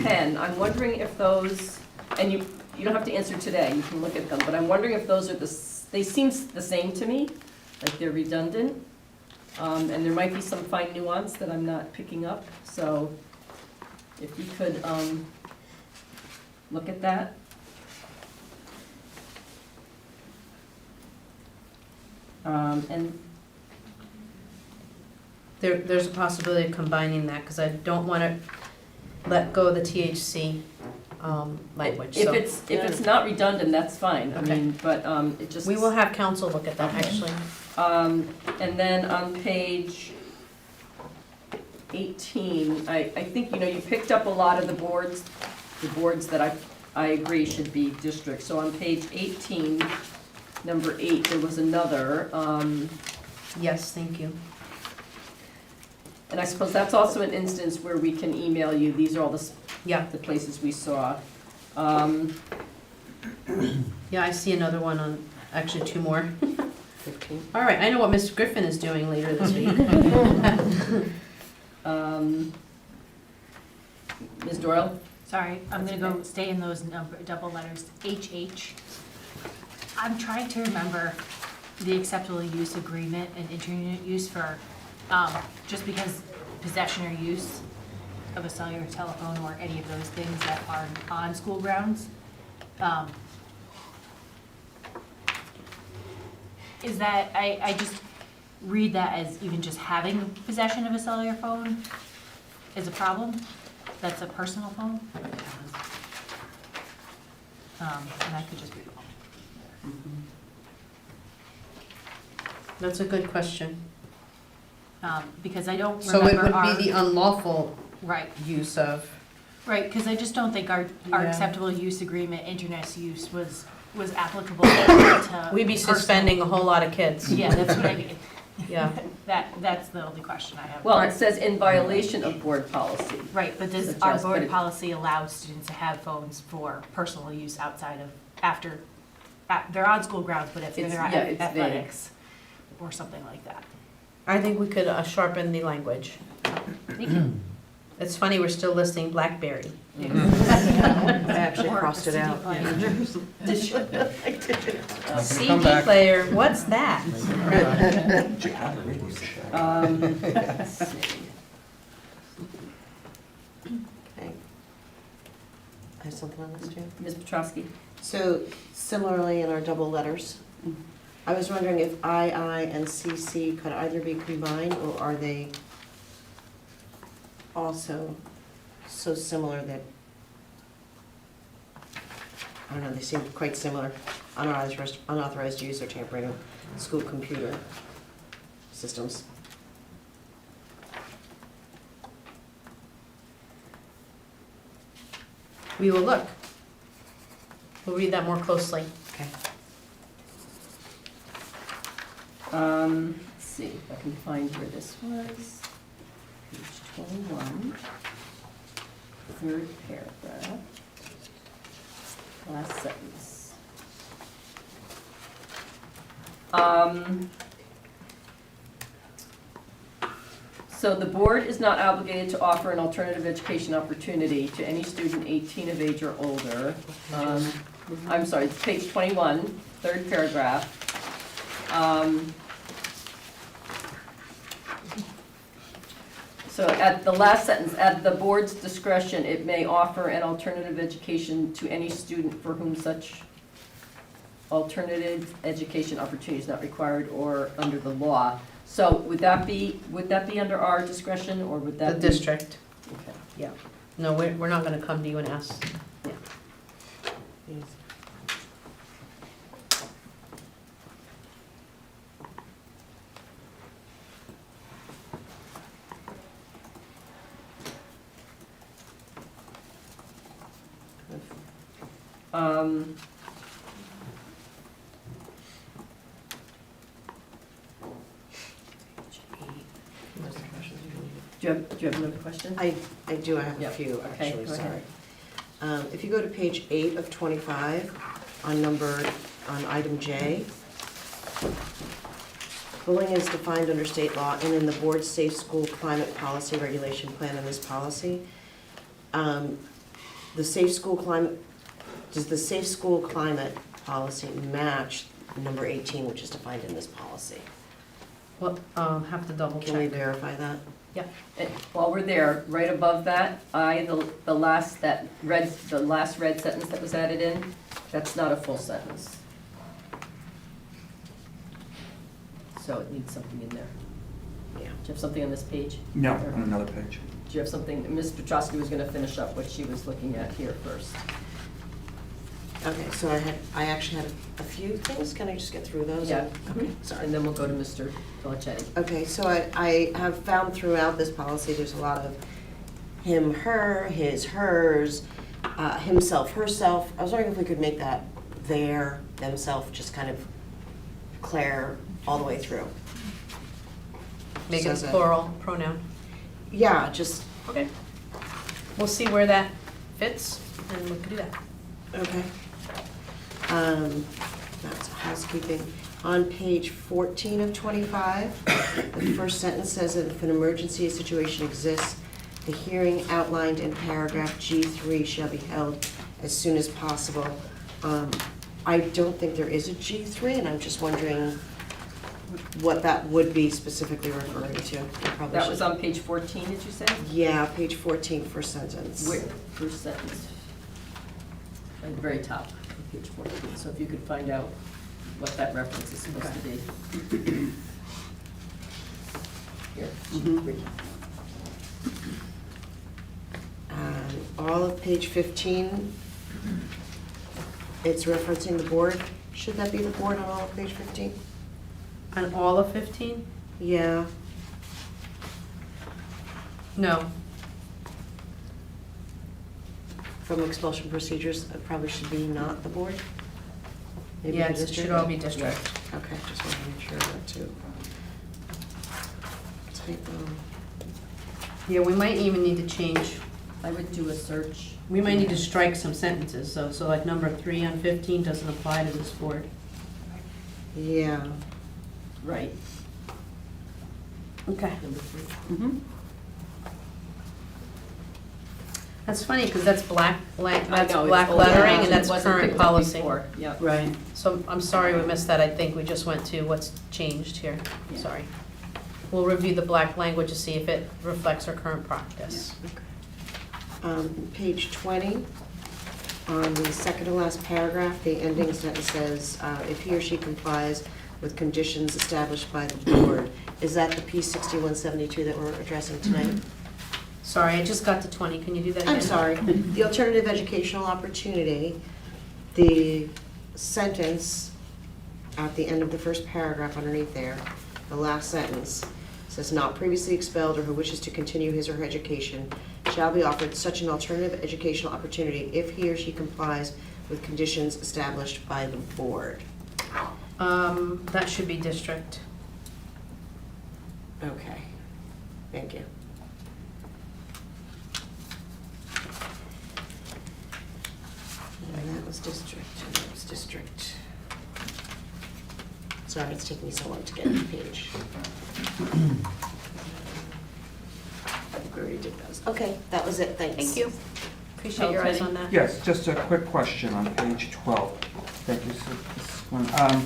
10. I'm wondering if those, and you don't have to answer today, you can look at them, but I'm wondering if those are they seem the same to me, like they're redundant. And there might be some fine nuance that I'm not picking up, so if you could look at that. And There's a possibility of combining that, because I don't want to let go of the THC language, so. if it's not redundant, that's fine, I Okay. mean, but it just. We will have counsel look at that, actually. And then on page 18, I think, you picked up a lot of the boards that I agree should be districts. So on page 18, number 8, there was another, Yes, thank you. and I suppose that's also an instance where we can email you, these are all Yeah, the places we saw. yeah, I see another one on, actually 2 more. 15. All right, I know what Mr. Griffin is doing later this week. Ms. Doyle? Sorry, I'm gonna go stay in those double letters, HH. I'm trying to remember the acceptable use agreement and internet use for, just because possession or use of a cellular telephone or any of those things that are on school grounds. Is that, I just read that as even just having possession of a cellular phone is a problem? That's a personal phone? And that could just be wrong. That's a good question. Because I don't So remember it would be the unlawful right, use of. right, because I just don't think our Yeah. acceptable use agreement, internet use was applicable to. We'd be personal- suspending a whole lot of kids. Yeah, that's what I mean. Yeah. That's the only question I have. Well, it says in violation of board policy. Right, but does Such our as- but board it- policy allow students to have phones for personal use outside of, they're on school grounds, but if they're It's- at yeah, it's vague. athletics or something like that? I think we could sharpen the language. Thank you. It's funny, we're still listing BlackBerry. I actually Or crossed a it out. CD player. CD back. player, what's that? Let's see. Okay. I have something on this too. Ms. Petrowski? So similarly in our double letters, I was wondering if II and CC could either be combined, or are they also so similar that, I don't know, they seem quite similar. unauthorized use or tampering of school computer systems. We will look. We'll read that more closely. Okay. Let's see if I can find where this was. Page 21, third paragraph, last sentence. So the board is not obligated to offer an alternative education opportunity to any student 18 of age or older. I'm sorry, it's page 21, third paragraph. So at the last sentence, at the board's discretion, it may offer an alternative education to any student for whom such alternative education opportunity is not required or under the law. So would that be under our discretion, or would The that be? district. Okay. Yeah. No, we're not gonna come to you and ask. Yeah. Yes. Um, Do you have another question? I do, I have Yeah. a few, Okay, actually, go ahead. sorry. If you go to page 8 of 25, on item J, bullying is defined under state law and in the board's safe school climate policy regulation plan in this policy. The safe school climate, does the safe school climate policy match number 18, which is defined in this policy? Well, have to double Can we check. verify that? And while we're there, right above that, the last red sentence that was added in, that's not a full sentence. So it needs something in there. Yeah. Do you have something on this page? No, on another page. Do you have something, Ms. Petrosky was gonna finish up what she was looking at here first. Okay, so I actually had a few things, can I just get through those? Yeah. Okay, sorry. And then we'll go to Mr. Delachetti. Okay, so I have found throughout this policy, there's a lot of him, her, his, hers, himself, herself. I was wondering if we could make that their, themself, just kind of clear all the way through. Make it So that- plural pronoun. Yeah, just, Okay. We'll see where that fits, and we can do that. okay. That's housekeeping. On page 14 of 25, the first sentence says that if an emergency situation exists, the hearing outlined in paragraph G3 shall be held as soon as possible. I don't think there is a G3, and I'm just wondering what that would be specifically referring to. I probably That should- was on page 14, did you say? Yeah, page 14, first sentence. Where, first sentence? At the very top of page 14, so if you could find out what that reference is supposed to be. Here, Mhm. All of page 15, it's referencing the board. Should that be the board on all of page 15? On all of 15? Yeah. No. From expulsion procedures, it probably should be not the board? Maybe the Yeah, it district? should all be district. Okay, just want to make sure of that too. Typo. Yeah, we might even need to change, I would do a search. we might need to strike some sentences, so like number 3 on 15 doesn't apply to this board. Yeah. Right. Okay. Number 3. Mm-hmm. That's funny, because that's black lettering, and that's current policy. Yep. Right, so I'm sorry we missed that, I think we just went to what's changed here, Yeah. sorry. We'll review the black language to see if it reflects our current practice. Page 20, on the second to last paragraph, the ending sentence says, if he or she complies with conditions established by the board. Is that the P6172 that we're addressing tonight? Sorry, I just got to 20, can you do that again? I'm sorry. The alternative educational opportunity, the sentence at the end of the first paragraph underneath there, the last sentence, says not previously expelled or who wishes to continue his or her education shall be offered such an alternative educational opportunity if he or she complies with conditions established by the board. That should be district. Okay, thank you. And that was district, and that was district. Sorry, it's taking me so long to get to the page. We already did those. Okay, that was it, thanks. Thank you. Appreciate your eyes on that. Yes, just a quick question on page 12. Thank you, Ms. Glenn.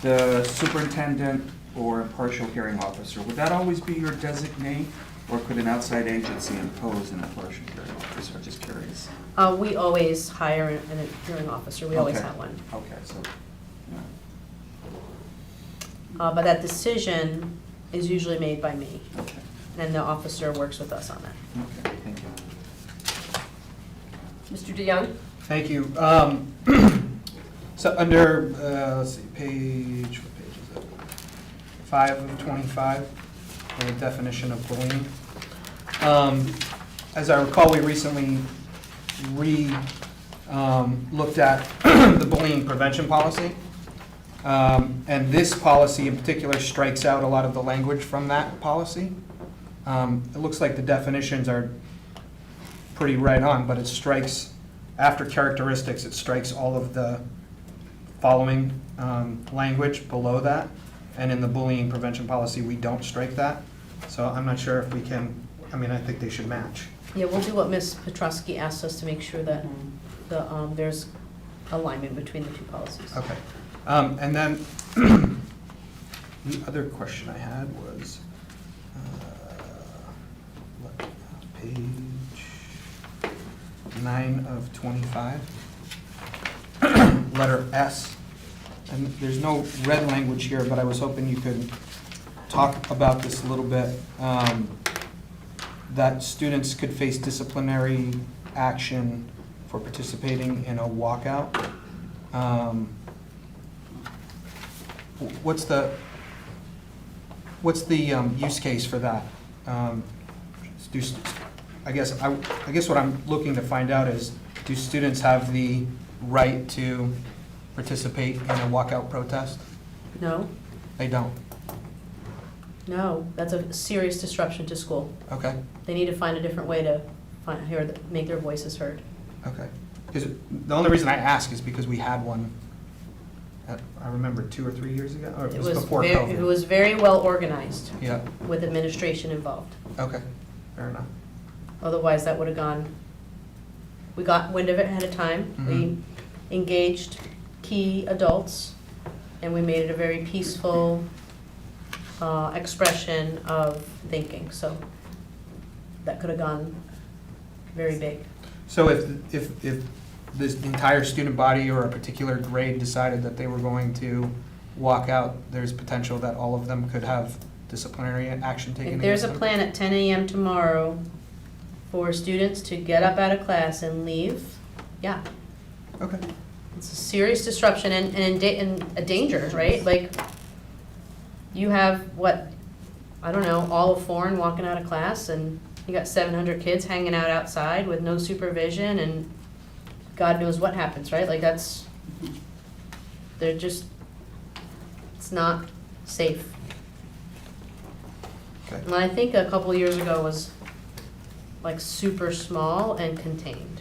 The superintendent or impartial hearing officer, would that always be your designate? Or could an outside agency impose an impartial hearing officer? I'm just curious. We always hire an hearing officer, we always Okay. have one. Okay, so, But that decision is usually made by me, okay, and the officer works with us on that. okay, thank you. Mr. DeYoung? Thank you. So under, let's see, what page is it? 5 of 25, the definition of bullying. As I recall, we recently looked at the bullying prevention policy. And this policy in particular strikes out a lot of the language from that policy. It looks like the definitions are pretty right on, but it strikes, after characteristics, it strikes all of the following language below that. And in the bullying prevention policy, we don't strike that. So I'm not sure if we can, I mean, I think they should match. Yeah, we'll do what Ms. Petrosky asked us to make sure that there's alignment between the two policies. Okay. And then the other question I had was, page 9 of 25, letter S. And there's no red language here, but I was hoping you could talk about this a little bit. That students could face disciplinary action for participating in a walkout. What's the use case for that? I guess what I'm looking to find out is, do students have the right to participate in a walkout protest? No, They don't. no, that's a serious disruption to school. Okay, They need to find a different way to make their voices heard. okay. Because the only reason I ask is because we had one, I remember 2 or 3 years ago, or it was before It COVID. was very well organized Yeah, with administration involved. okay, fair enough. Otherwise, that would have gone, we got wind of it ahead of time. We engaged key adults, and we made it a very peaceful expression of thinking. So that could have gone very big. So if this entire student body or a particular grade decided that they were going to walk out, there's potential that all of them could have disciplinary action taken If against there's a them? plan at 10 a.m. tomorrow for students to get up out of class and leave, yeah, Okay, it's a serious disruption and a danger, right? Like, you have, what, I don't know, all of foreign walking out of class, and you got 700 kids hanging out outside with no supervision, and God knows what happens, right? Like, they're just, it's not safe. okay. And I think a couple of years ago was like super small and contained,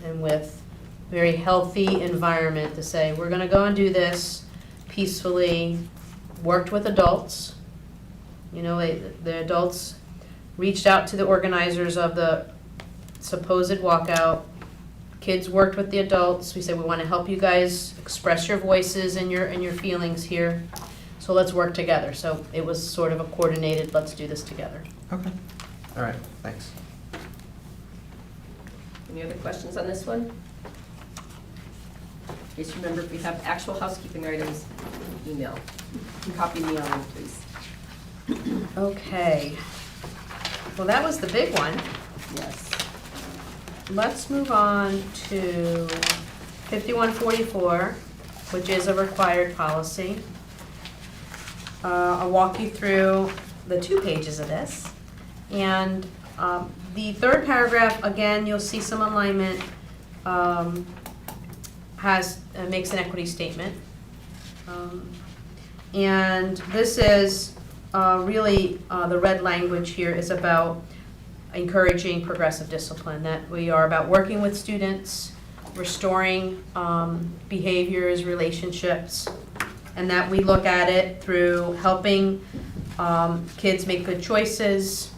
and with very healthy environment to say, we're gonna go and do this peacefully, worked with adults. You know, the adults reached out to the organizers of the supposed walkout. Kids worked with the adults. We said, we wanna help you guys express your voices and your feelings here. So let's work together. So it was sort of a coordinated, let's do this together. Okay, all right, thanks. Any other questions on this one? Just remember, if we have actual housekeeping items, email. Copy me on them, please. Okay. Well, that was the big one. Yes. Let's move on to 5144, which is a required policy. I'll walk you through the 2 pages of this. And the third paragraph, again, you'll see some alignment, makes an equity statement. And this is really, the red language here is about encouraging progressive discipline, that we are about working with students, restoring behaviors, relationships, and that we look at it through helping kids make good choices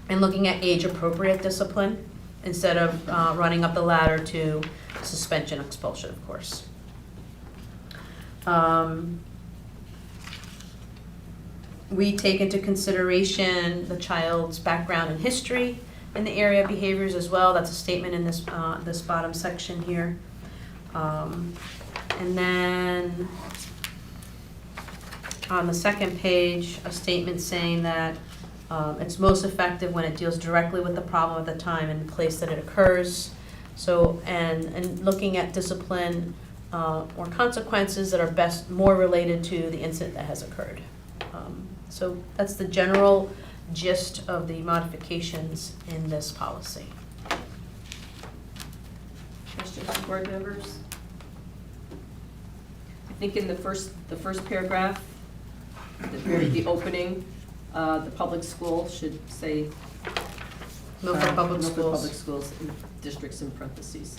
and looking at age-appropriate discipline instead of running up the ladder to suspension, expulsion, of course. We take into consideration the child's background and history in the area of behaviors as well. That's a statement in this, this bottom section here. And then on the second page, a statement saying that it's most effective when it deals directly with the problem at the time and place that it occurs. So, and looking at discipline or consequences that are more related to the incident that has occurred. So that's the general gist of the modifications in this policy. Questions from board members? I think in the first paragraph, the opening, the public school should say. Milford Public Milford Schools. Public Schools, districts in parentheses.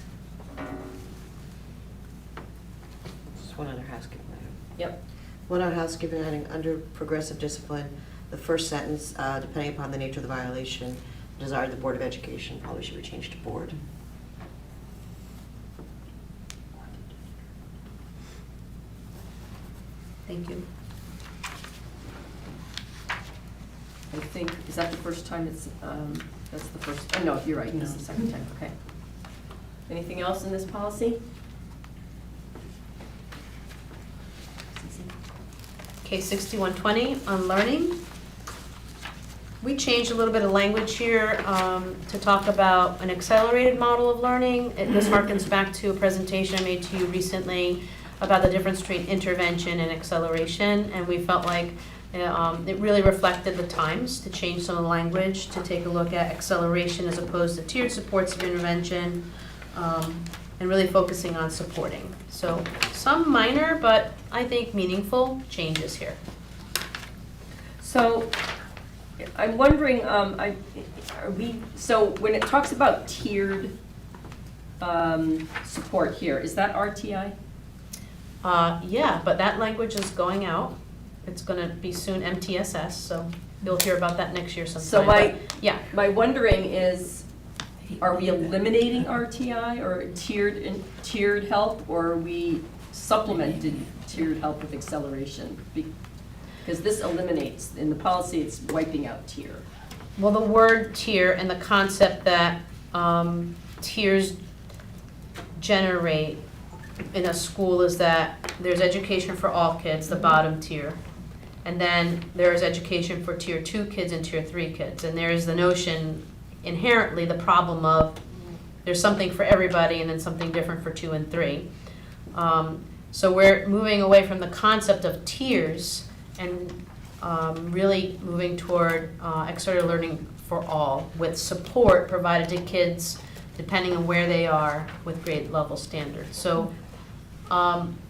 Just one other housekeeping item. Yep. One other housekeeping item, under progressive discipline, the first sentence, depending upon the nature of the violation, desired the Board of Education, probably should be changed to board. Thank you. I think, is that the first time it's, that's the first, oh, no, you're right, this is the second time, okay. Anything else in this policy? Case 6120 on learning. We changed a little bit of language here to talk about an accelerated model of learning. This harkens back to a presentation I made to you recently about the difference between intervention and acceleration, and we felt like it really reflected the times to change some of the language, to take a look at acceleration as opposed to tiered supports of intervention, and really focusing on supporting. So some minor, but I think meaningful changes here. So, I'm wondering, so when it talks about tiered support here, is that RTI? Yeah, but that language is going out. It's gonna be soon MTSS, so you'll hear about that next year sometime. So Yeah, my wondering is, are we eliminating RTI or tiered help, or are we supplementing tiered help with acceleration? Because this eliminates, in the policy, it's wiping out tier. well, the word tier and the concept that tiers generate in a school is that there's education for all kids, the bottom tier. And then there's education for tier 2 kids and tier 3 kids. And there is the notion, inherently, the problem of there's something for everybody and then something different for 2 and 3. So we're moving away from the concept of tiers and really moving toward accelerated learning for all, with support provided to kids depending on where they are with grade level standards. So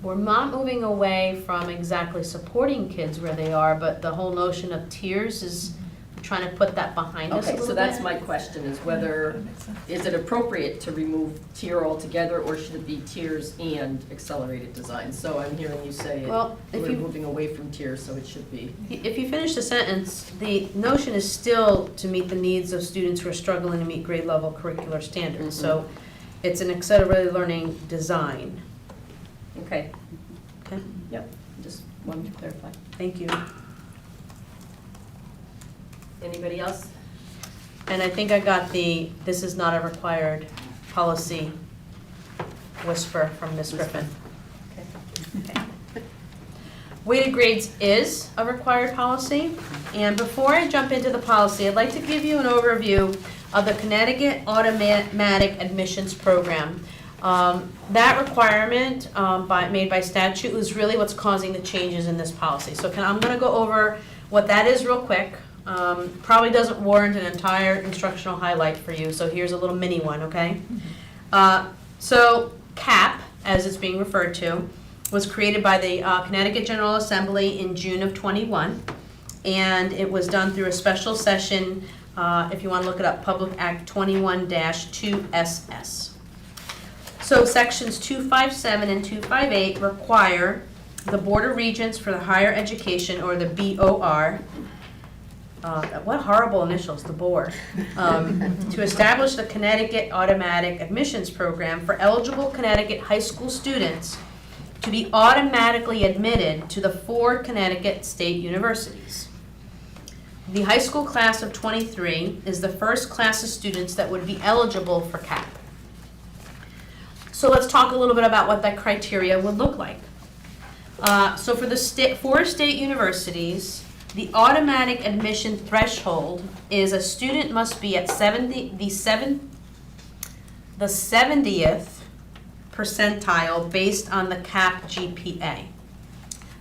we're not moving away from exactly supporting kids where they are, but the whole notion of tiers is trying to put that behind us a Okay, little so that's bit. my question, is whether, is it appropriate to remove tier altogether, or should it be tiers and accelerated design? So I'm hearing you say Well, if we're you, moving away from tiers, so it should be. if you finish the sentence, the notion is still to meet the needs of students who are struggling to meet grade level curricular standards. So it's an accelerated learning design. Okay. Okay. Yep, just wanted to clarify. Thank you. Anybody else? And I think I got this is not a required policy whisper from Ms. Griffin. Okay. Weighted grades is a required policy. And before I jump into the policy, I'd like to give you an overview of the Connecticut Automatic Admissions Program. That requirement made by statute was really what's causing the changes in this policy. So I'm going to go over what that is real quick. Probably doesn't warrant an entire instructional highlight for you, so here's a little mini one, okay? So CAP, as it's being referred to, was created by the Connecticut General Assembly in June of '21, and it was done through a special session, if you want to look it up, Public Act 21-2SS. So sections 257 and 258 require the Board of Regents for the Higher Education, or the BOR, what horrible initials, the BOR, to establish the Connecticut Automatic Admissions Program for eligible Connecticut high school students to be automatically admitted to the 4 Connecticut state universities. The high school class of '23 is the first class of students that would be eligible for CAP. So let's talk a little bit about what that criteria would look like. So for the 4 state universities, the automatic admission threshold is a student must be at the 70th percentile based on the CAP GPA.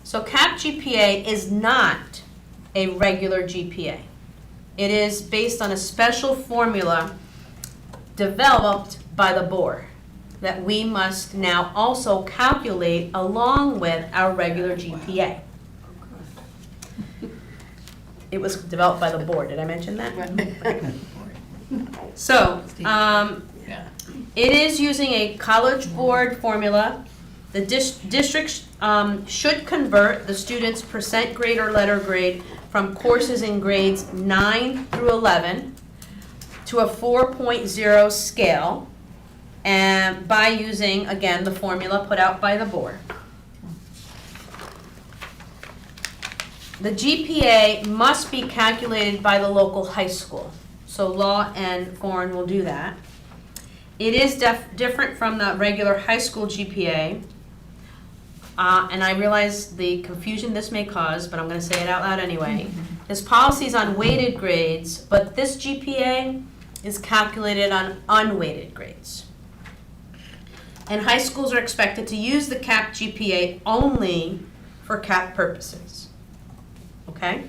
So CAP GPA is not a regular GPA. It is based on a special formula developed by the board that we must now also calculate along with our regular GPA. It was developed by the board. Did I mention that? So, it is using a College Board formula. The district should convert the student's percent grade or letter grade from courses in grades 9 through 11 to a 4.0 scale, and by using, again, the formula put out by the board. The GPA must be calculated by the local high school. So law and foreign will do that. It is different from the regular high school GPA. And I realize the confusion this may cause, but I'm going to say it out loud anyway. This policy is on weighted grades, but this GPA is calculated on unweighted grades. And high schools are expected to use the CAP GPA only for CAP purposes. Okay?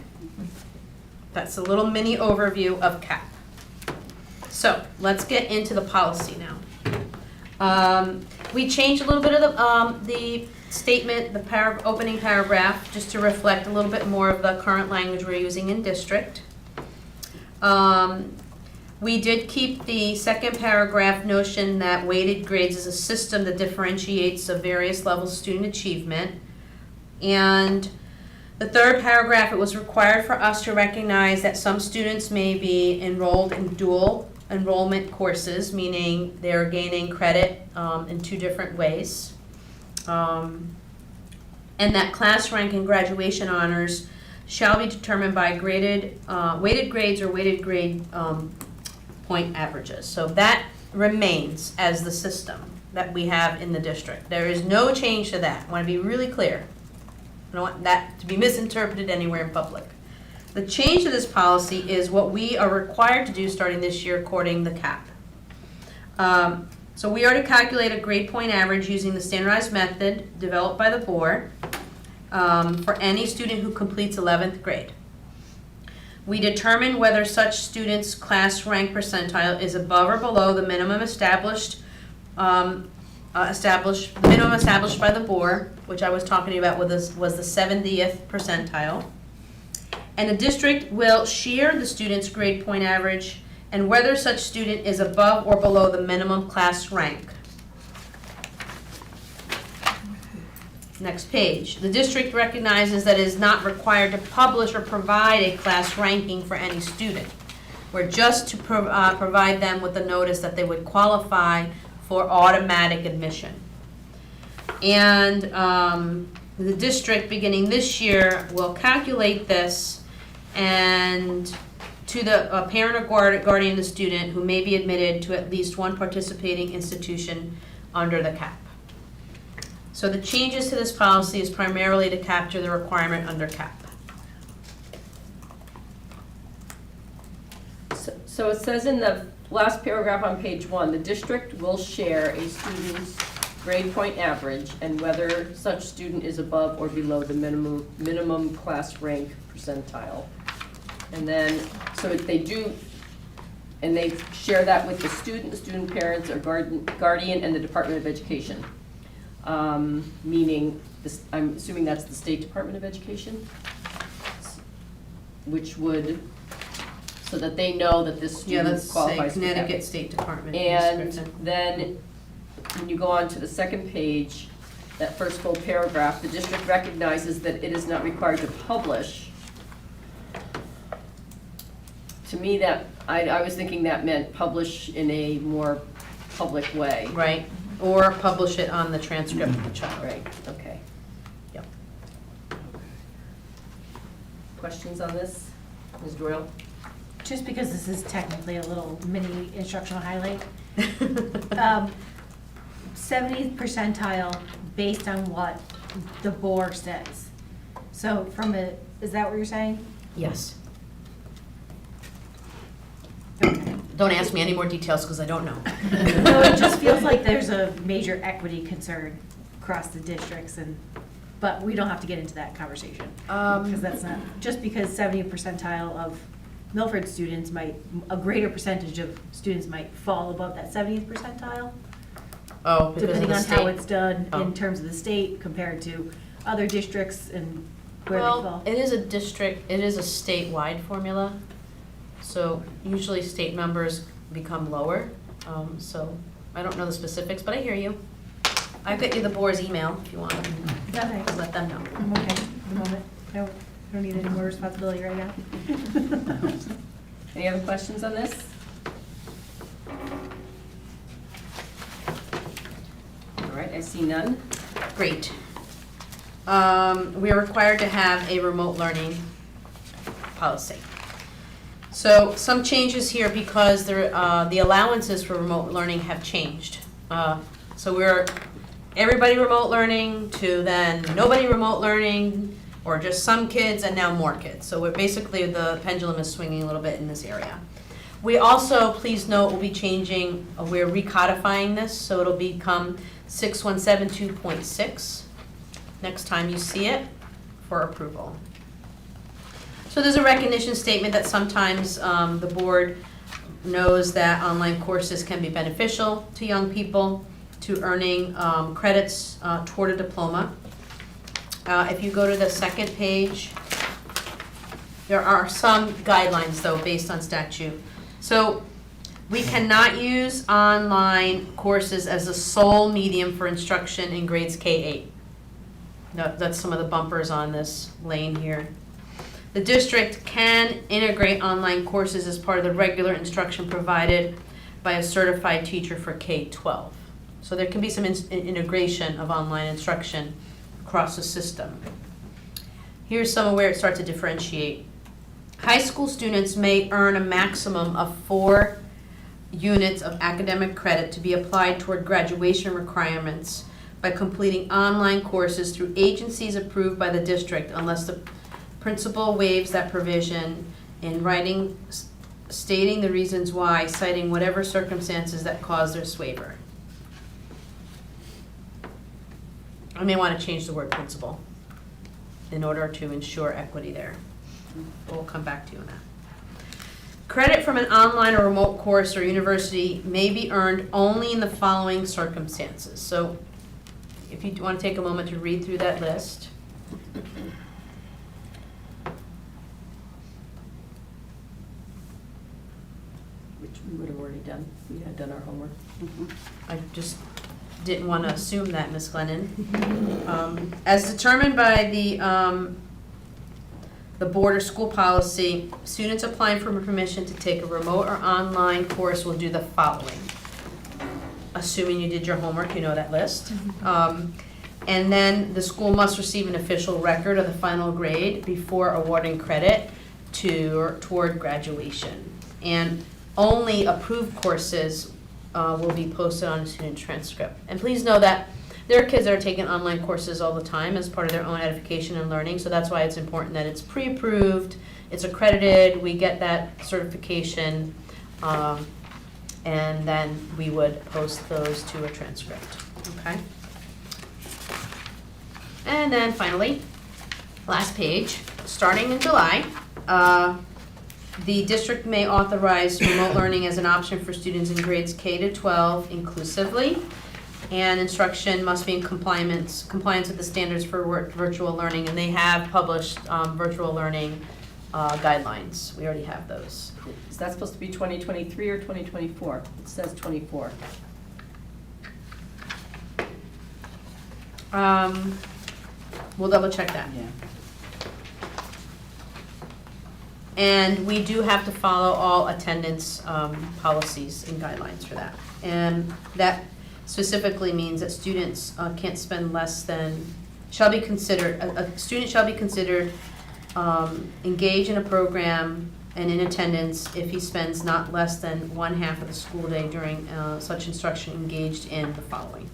That's a little mini overview of CAP. So let's get into the policy now. We changed a little bit of the statement, the opening paragraph, just to reflect a little bit more of the current language we're using in district. We did keep the second paragraph notion that weighted grades is a system that differentiates the various levels of student achievement. And the third paragraph, it was required for us to recognize that some students may be enrolled in dual enrollment courses, meaning they're gaining credit in 2 different ways. And that class rank and graduation honors shall be determined by weighted grades or weighted grade point averages. So that remains as the system that we have in the district. There is no change to that. I want to be really clear. I don't want that to be misinterpreted anywhere in public. The change to this policy is what we are required to do starting this year according to the CAP. So we are to calculate a grade point average using the standardized method developed by the board for any student who completes 11th grade. We determine whether such student's class rank percentile is above or below the minimum established by the board, which I was talking about was the 70th percentile. And the district will share the student's grade point average and whether such student is above or below the minimum class rank. Next page. The district recognizes that it is not required to publish or provide a class ranking for any student. We're just to provide them with a notice that they would qualify for automatic admission. And the district, beginning this year, will calculate this and to the parent or guardian of the student who may be admitted to at least one participating institution under the CAP. So the changes to this policy is primarily to capture the requirement under CAP. So it says in the last paragraph on page 1, the district will share a student's grade point average and whether such student is above or below the minimum class rank percentile. And then, so if they do, and they share that with the student parents or guardian, and the Department of Education. Meaning, this, I'm assuming that's the State Department of Education? Which would, so that they know that this Yeah, student let's say qualifies for that. Connecticut State Department. And description. then, when you go on to the second page, that first full paragraph, the district recognizes that it is not required to publish. To me, that, I was thinking that meant publish in a more public way. Right, or publish it on the transcript of the child. Right, okay. Yep. Questions on this? Ms. Doyle? Just because this is technically a little mini instructional highlight. 70th percentile based on what the board says. So from a, is that what you're saying? Yes. Okay. Don't ask me any more details because I don't know. No, it just feels like there's a major equity concern across the districts and, but we don't have to get into that conversation. Because that's not, just because 70th percentile of Milford students might, a greater percentage of students might fall above that 70th percentile. Oh, because of Depending the on state. how it's done Oh. in terms of the state compared to other districts and where they Well, fall. it is a district, it is a statewide formula. So usually state numbers become lower. So I don't know the specifics, but I hear you. I'll get you the board's email if you want. Okay, Let them know. I'm okay at the moment. I don't need any more responsibility right now. Any other questions on this? All right, I see none. Great. We are required to have a remote learning policy. So some changes here because the allowances for remote learning have changed. So we're everybody remote learning to then nobody remote learning, or just some kids and now more kids. So we're basically, the pendulum is swinging a little bit in this area. We also, please note, will be changing, we're recodifying this, so it'll become 6172.6 next time you see it for approval. So there's a recognition statement that sometimes the board knows that online courses can be beneficial to young people, to earning credits toward a diploma. If you go to the second page, there are some guidelines though based on statute. So we cannot use online courses as the sole medium for instruction in grades K-8. That's some of the bumpers on this lane here. The district can integrate online courses as part of the regular instruction provided by a certified teacher for K-12. So there can be some integration of online instruction across the system. Here's some of where it starts to differentiate. High school students may earn a maximum of 4 units of academic credit to be applied toward graduation requirements by completing online courses through agencies approved by the district unless the principal waives that provision in writing stating the reasons why, citing whatever circumstances that cause this waiver. I may want to change the word principal in order to ensure equity there. We'll come back to you on that. Credit from an online or remote course or university may be earned only in the following circumstances. So if you want to take a moment to read through that list. Which we would have already done. We had done our homework. I just didn't want to assume that, Ms. Glennon. As determined by the board or school policy, students applying for permission to take a remote or online course will do the following. Assuming you did your homework, you know that list. And then the school must receive an official record of the final grade before awarding credit toward graduation. And only approved courses will be posted on a student transcript. And please know that there are kids that are taking online courses all the time as part of their own edification and learning, so that's why it's important that it's pre-approved, it's accredited, we get that certification, and then we would post those to a transcript, okay? And then finally, last page, starting in July, the district may authorize remote learning as an option for students in grades K to 12 inclusively, and instruction must be in compliance with the standards for virtual learning, and they have published virtual learning guidelines. We already have those. Is that supposed to be 2023 or 2024? It says 24. We'll double check that. Yeah. And we do have to follow all attendance policies and guidelines for that. And that specifically means that students can't spend less than, shall be considered, a student shall be considered engaged in a program and in attendance if he spends not less than 1/2 of the school day during such instruction engaged in the following.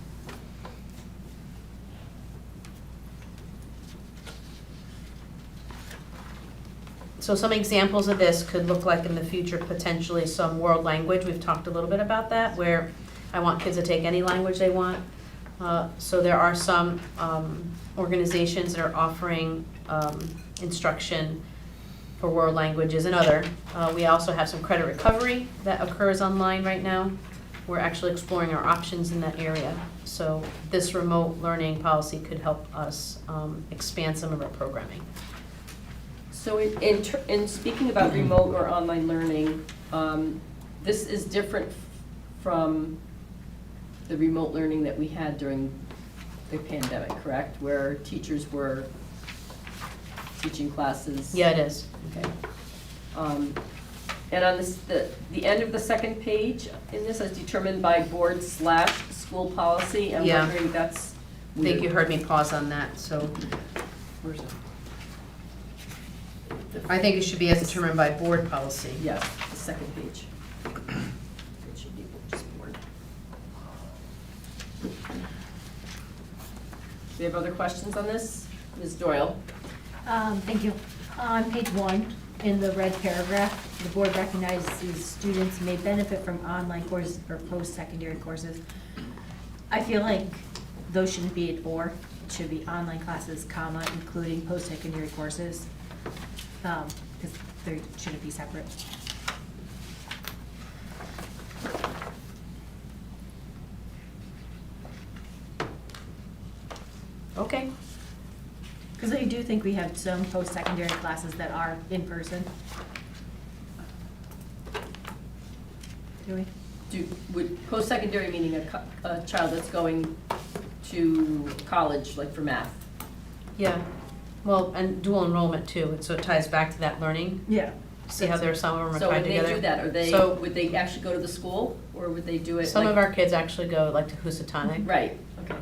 So some examples of this could look like in the future potentially some world language. We've talked a little bit about that, where I want kids to take any language they want. So there are some organizations that are offering instruction for world languages and other. We also have some credit recovery that occurs online right now. We're actually exploring our options in that area. So this remote learning policy could help us expand some of our programming. So in speaking about remote or online learning, this is different from the remote learning that we had during the pandemic, correct? Where teachers were teaching classes? Yeah, it is. Okay. And on this, the end of the second page in this is determined by board/school policy. I'm Yeah. wondering that's I think you heard me pause on that, so. Where's it? I think it should be as determined by board policy. Yes, the second page. It should be just board. Do you have other questions on this? Ms. Doyle? Thank you. On page 1, in the red paragraph, the board recognizes students may benefit from online courses or post-secondary courses. I feel like those shouldn't be an or, it should be online classes, comma, including post-secondary courses, because they shouldn't be separate. Okay. Because I do think we have some post-secondary classes that are in person. Do we? Would post-secondary meaning a child that's going to college, like for math? Yeah. Well, and dual enrollment too, so it ties back to that learning. Yeah. See how there are some of them are So tied when together? they do that, So- would they actually go to the school, or would they do it Some like- of our kids actually go like to Housatonic. Right, okay.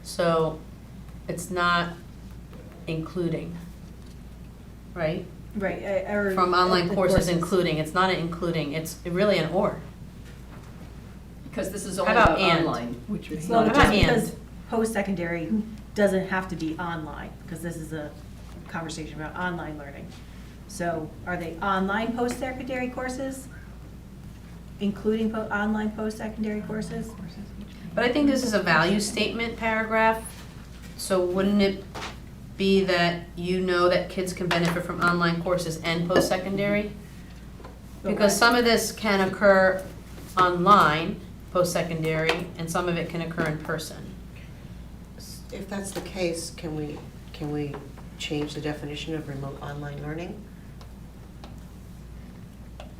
So it's not including, right? Right, or. From online the courses including, it's not an including, it's really an or. Because this is How only about about and? online. It's Well, not How about just and? because post-secondary doesn't have to be online, because this is a conversation about online learning. So are they online post-secondary courses? Including online post-secondary courses? But I think this is a value statement paragraph, so wouldn't it be that you know that kids can benefit from online courses and post-secondary? Because some of this can occur online, post-secondary, and some of it can occur in person. If that's the case, can we change the definition of remote online learning?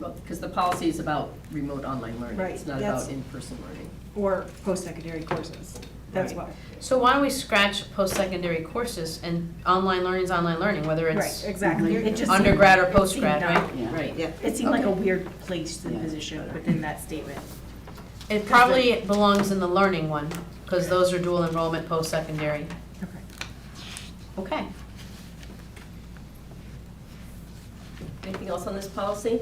Well, because the policy is about remote online learning. Right, It's not that's- about in-person learning. Or post-secondary courses, that's Right. why. So why don't we scratch post-secondary courses and online learning is online learning, whether Right, it's exactly. It just undergrad or seemed- postgrad, it seemed right? not- Yeah. Right. Yeah. It seemed like a Okay. weird place and Yeah. position within that statement. It probably belongs in the learning one, because those are dual enrollment post-secondary. Okay. Okay. Anything else on this policy?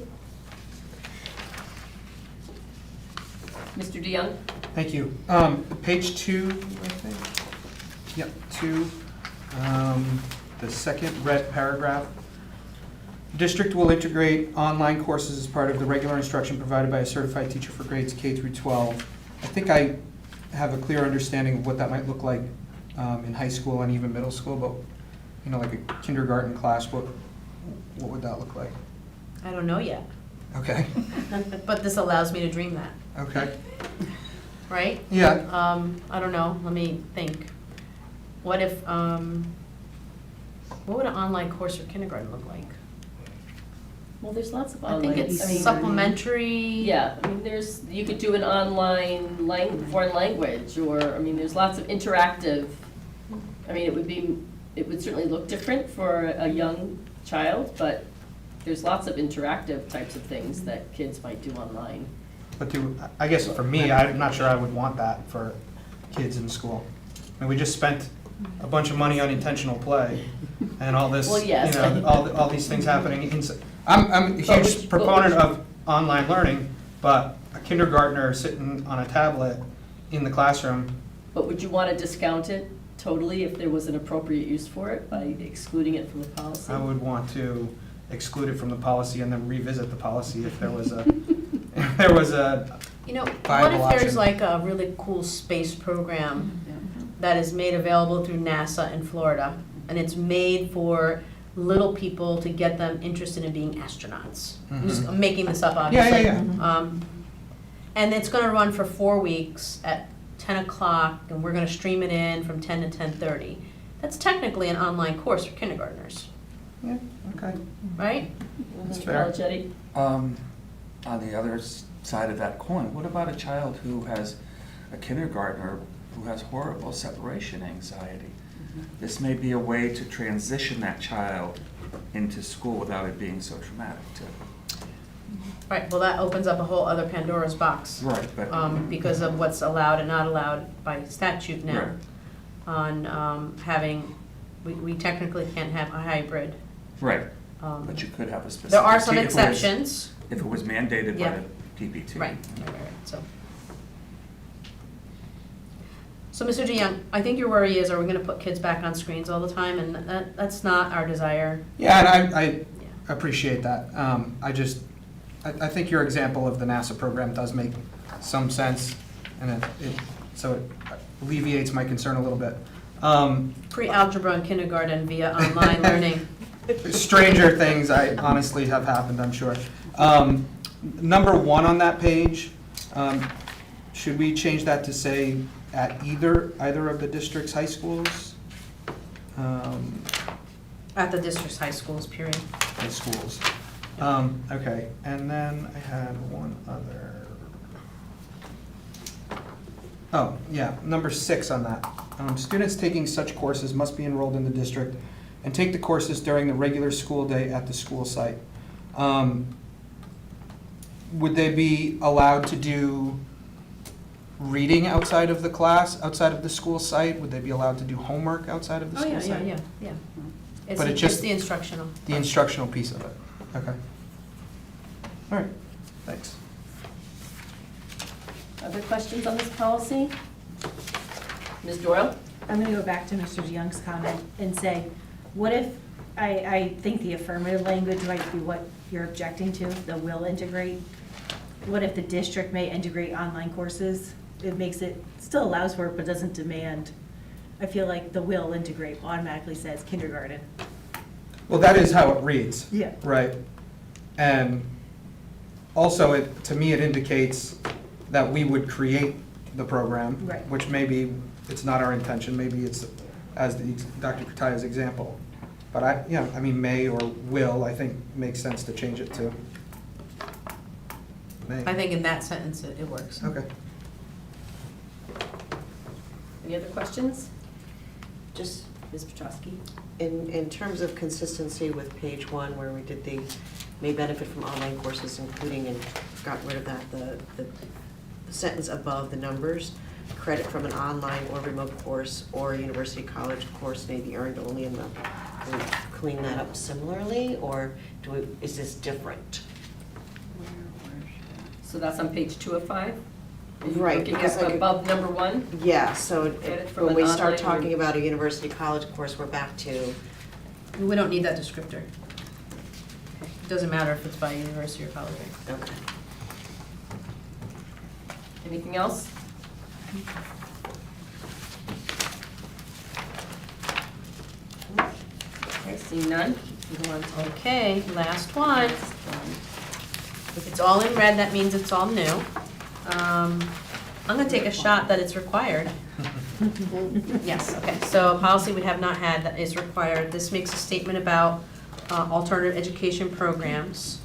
Mr. DeYoung? Thank you. Page 2, I think. Yep, 2, the second red paragraph. District will integrate online courses as part of the regular instruction provided by a certified teacher for grades K through 12. I think I have a clear understanding of what that might look like in high school and even middle school, but, you know, like a kindergarten class, what would that look like? I don't know yet, Okay, but this allows me to dream that, okay, right? yeah, I don't know, let me think. What if, what would an online course for kindergarten look like? Well, there's lots of I online. think it's I mean, supplementary. Yeah, I mean, you could do an online foreign language, or, I mean, there's lots of interactive, I mean, it would certainly look different for a young child, but there's lots of interactive types of things that kids might do online. but I guess for me, I'm not sure I would want that for kids in school. I mean, we just spent a bunch of money on intentional play and all this, Well, yes. you know, all these things happening inside. I'm a huge proponent of online learning, but a kindergartner sitting on a tablet in the classroom, But would you want to discount it totally if there was an appropriate use for it by excluding it from the policy? I would want to exclude it from the policy and then revisit the policy if there was a, You know, what Viable if there's option. like a really cool space program that is made available through NASA in Florida, and it's made for little people to get them interested in being astronauts. I'm making this up, obviously. yeah. And it's gonna run for 4 weeks at 10 o'clock, and we're gonna stream it in from 10 to 10:30. That's technically an online course for kindergartners, Yeah, okay. right? That's fair. Jetty? On the other side of that coin, what about a child who has, a kindergartner who has horrible separation anxiety? This may be a way to transition that child into school without it being so traumatic too. Right, well, that opens up a whole other Pandora's box. Right, but. Because of what's allowed and not allowed by statute now. Right. On having, we technically can't have a hybrid. Right, um, but you could have a specific. There are some if it was- exceptions. If it was mandated by Yeah. the PPT. Right, so. So, Mr. DeYoung, I think your worry is, are we gonna put kids back on screens all the time? And that's not our desire. Yeah, and I Yeah. appreciate that. I think your example of the NASA program does make some sense, and so it alleviates my concern a little bit. Pre-algebra in kindergarten via online learning. Stranger things I honestly have happened, I'm sure. Number 1 on that page, should we change that to say at either of the district's high schools? At the district's high schools, period. High schools. Okay, and then I had one other. Oh, yeah, number 6 on that. Students taking such courses must be enrolled in the district and take the courses during the regular school day at the school site. Would they be allowed to do reading outside of the class, outside of the school site? Would they be allowed to do homework outside of the Oh, school yeah, site? yeah. It's, But it it's just- the instructional. The instructional piece of it, okay. All right, thanks. Other questions on this policy? Ms. Doyle? I'm gonna go back to Mr. DeYoung's comment and say, what if, I think the affirmative language might be what you're objecting to, the will integrate. What if the district may integrate online courses? It makes it, still allows for it, but doesn't demand. I feel like the will integrate automatically says kindergarten. Well, that is how it reads. Yeah. Right. And also, to me, it indicates that we would create the program. Right. Which maybe it's not our intention, maybe it's, as Dr. Kataya's example. But I mean, may or will, I think makes sense to change it to may. I think in that sentence, it works. Okay. Any other questions? Just Ms. Petrowski? in terms of consistency with page 1, where we did the may benefit from online courses, including, and got rid of that, the sentence above the numbers, credit from an online or remote course or a university college course may be earned only in the, do we clean that up similarly, or is this different? So that's on page 2 of 5? Are you Right, looking because at like- above number 1? Yeah, so Credit from when an we online start or- talking about a university college course, we're back to, We don't need that descriptor. Doesn't matter if it's by university or college. Okay. Anything else? Okay, seeing none, move on to Okay, last one. If it's all in red, that means it's all new. I'm gonna take a shot that it's required. Yes, okay, so a policy we have not had that is required. This makes a statement about alternative education programs.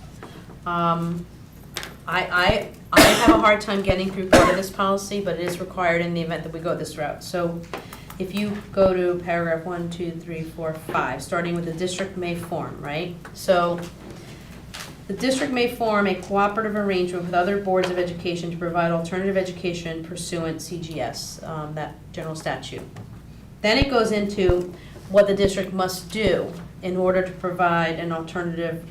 I have a hard time getting through part of this policy, but it is required in the event that we go this route. So if you go to paragraph 1, 2, 3, 4, 5, starting with the district may form, right? So the district may form a cooperative arrangement with other boards of education to provide alternative education pursuant CGS, that general statute. Then it goes into what the district must do in order to provide an alternative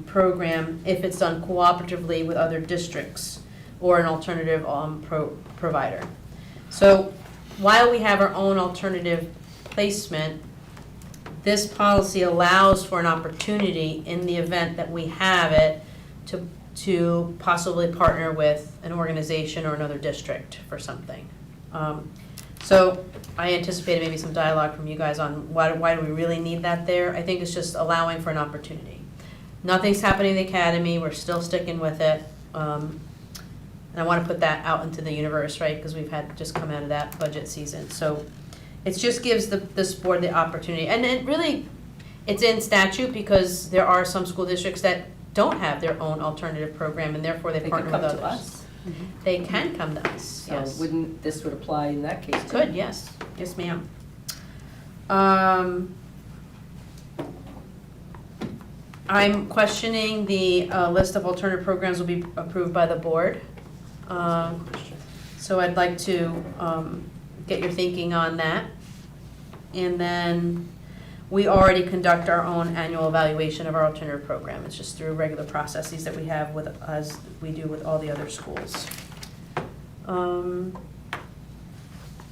program if it's done cooperatively with other districts or an alternative provider. So while we have our own alternative placement, this policy allows for an opportunity in the event that we have it to possibly partner with an organization or another district for something. So I anticipated maybe some dialogue from you guys on why do we really need that there. I think it's just allowing for an opportunity. Nothing's happening in the academy, we're still sticking with it. And I want to put that out into the universe, right, because we've had just come out of that budget season. So it just gives this board the opportunity, and it really, it's in statute because there are some school districts that don't have their own alternative program, and therefore they They partner could with come others. to us. They can come to us, So yes. wouldn't, this would apply in that case? too? Could, yes, yes ma'am. I'm questioning the list of alternative programs will be approved by the board. So I'd like to get your thinking on that. And then we already conduct our own annual evaluation of our alternative program. It's just through regular processes that we have with, as we do with all the other schools. And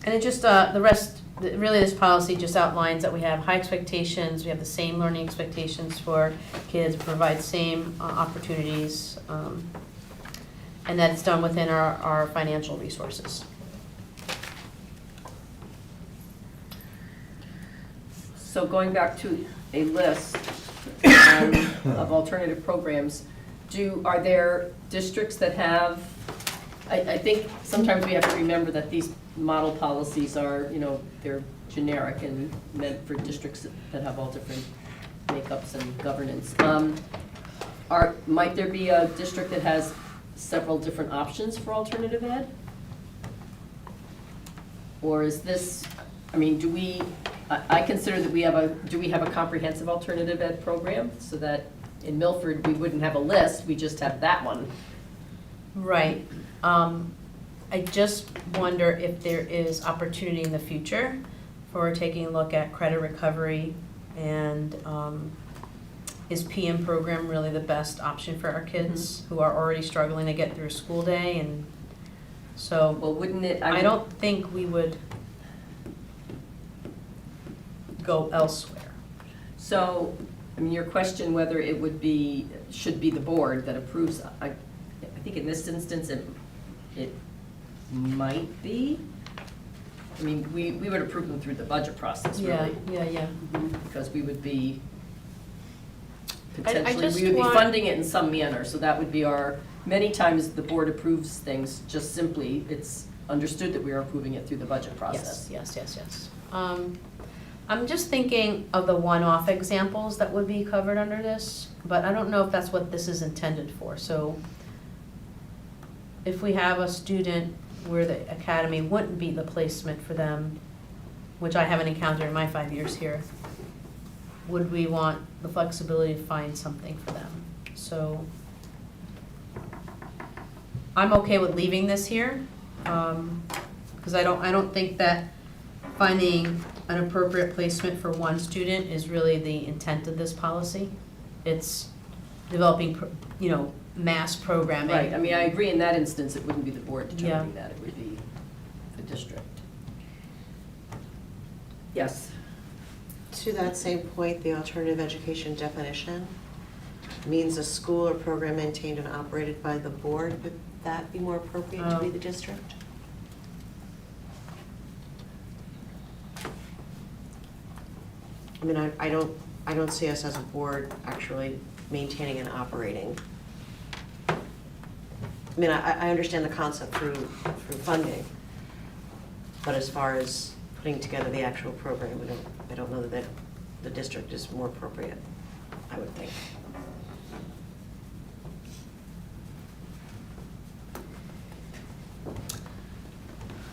it just, the rest, really this policy just outlines that we have high expectations, we have the same learning expectations for kids, provide same opportunities, and that it's done within our financial resources. So going back to a list of alternative programs, are there districts that have, I think sometimes we have to remember that these model policies are, they're generic and meant for districts that have all different makeups and governance. Might there be a district that has several different options for alternative ed? Or is this, I consider that do we have a comprehensive alternative ed program so that in Milford, we wouldn't have a list, we just have that one? Right. I just wonder if there is opportunity in the future for taking a look at credit recovery and is PM program really the best option for our kids who are already struggling to get through school day? And so, Well, wouldn't it, I don't think we would go elsewhere. So, your question whether it should be the board that approves, I think in this instance, it might be. We would approve them through the budget process, really. Yeah. Because we would be I potentially, just we would be want- funding it in some manner, so that would be many times the board approves things, just simply, it's understood that we are approving it through the budget process. Yes. I'm just thinking of the one-off examples that would be covered under this, but I don't know if that's what this is intended for. So if we have a student where the academy wouldn't be the placement for them, which I haven't encountered in my 5 years here, would we want the flexibility to find something for them? So I'm okay with leaving this here, because I don't think that finding an appropriate placement for one student is really the intent of this policy. It's developing, mass programming. Right, I agree in that instance, it wouldn't be the board determining that, it would be the district. Yes. To that same point, the alternative education definition, means a school or program maintained and operated by the board, would that be more appropriate to be the district? I mean, I don't see us as a board actually maintaining and operating. I mean, I understand the concept through funding, but as far as putting together the actual program, I don't know that the district is more appropriate, I would think.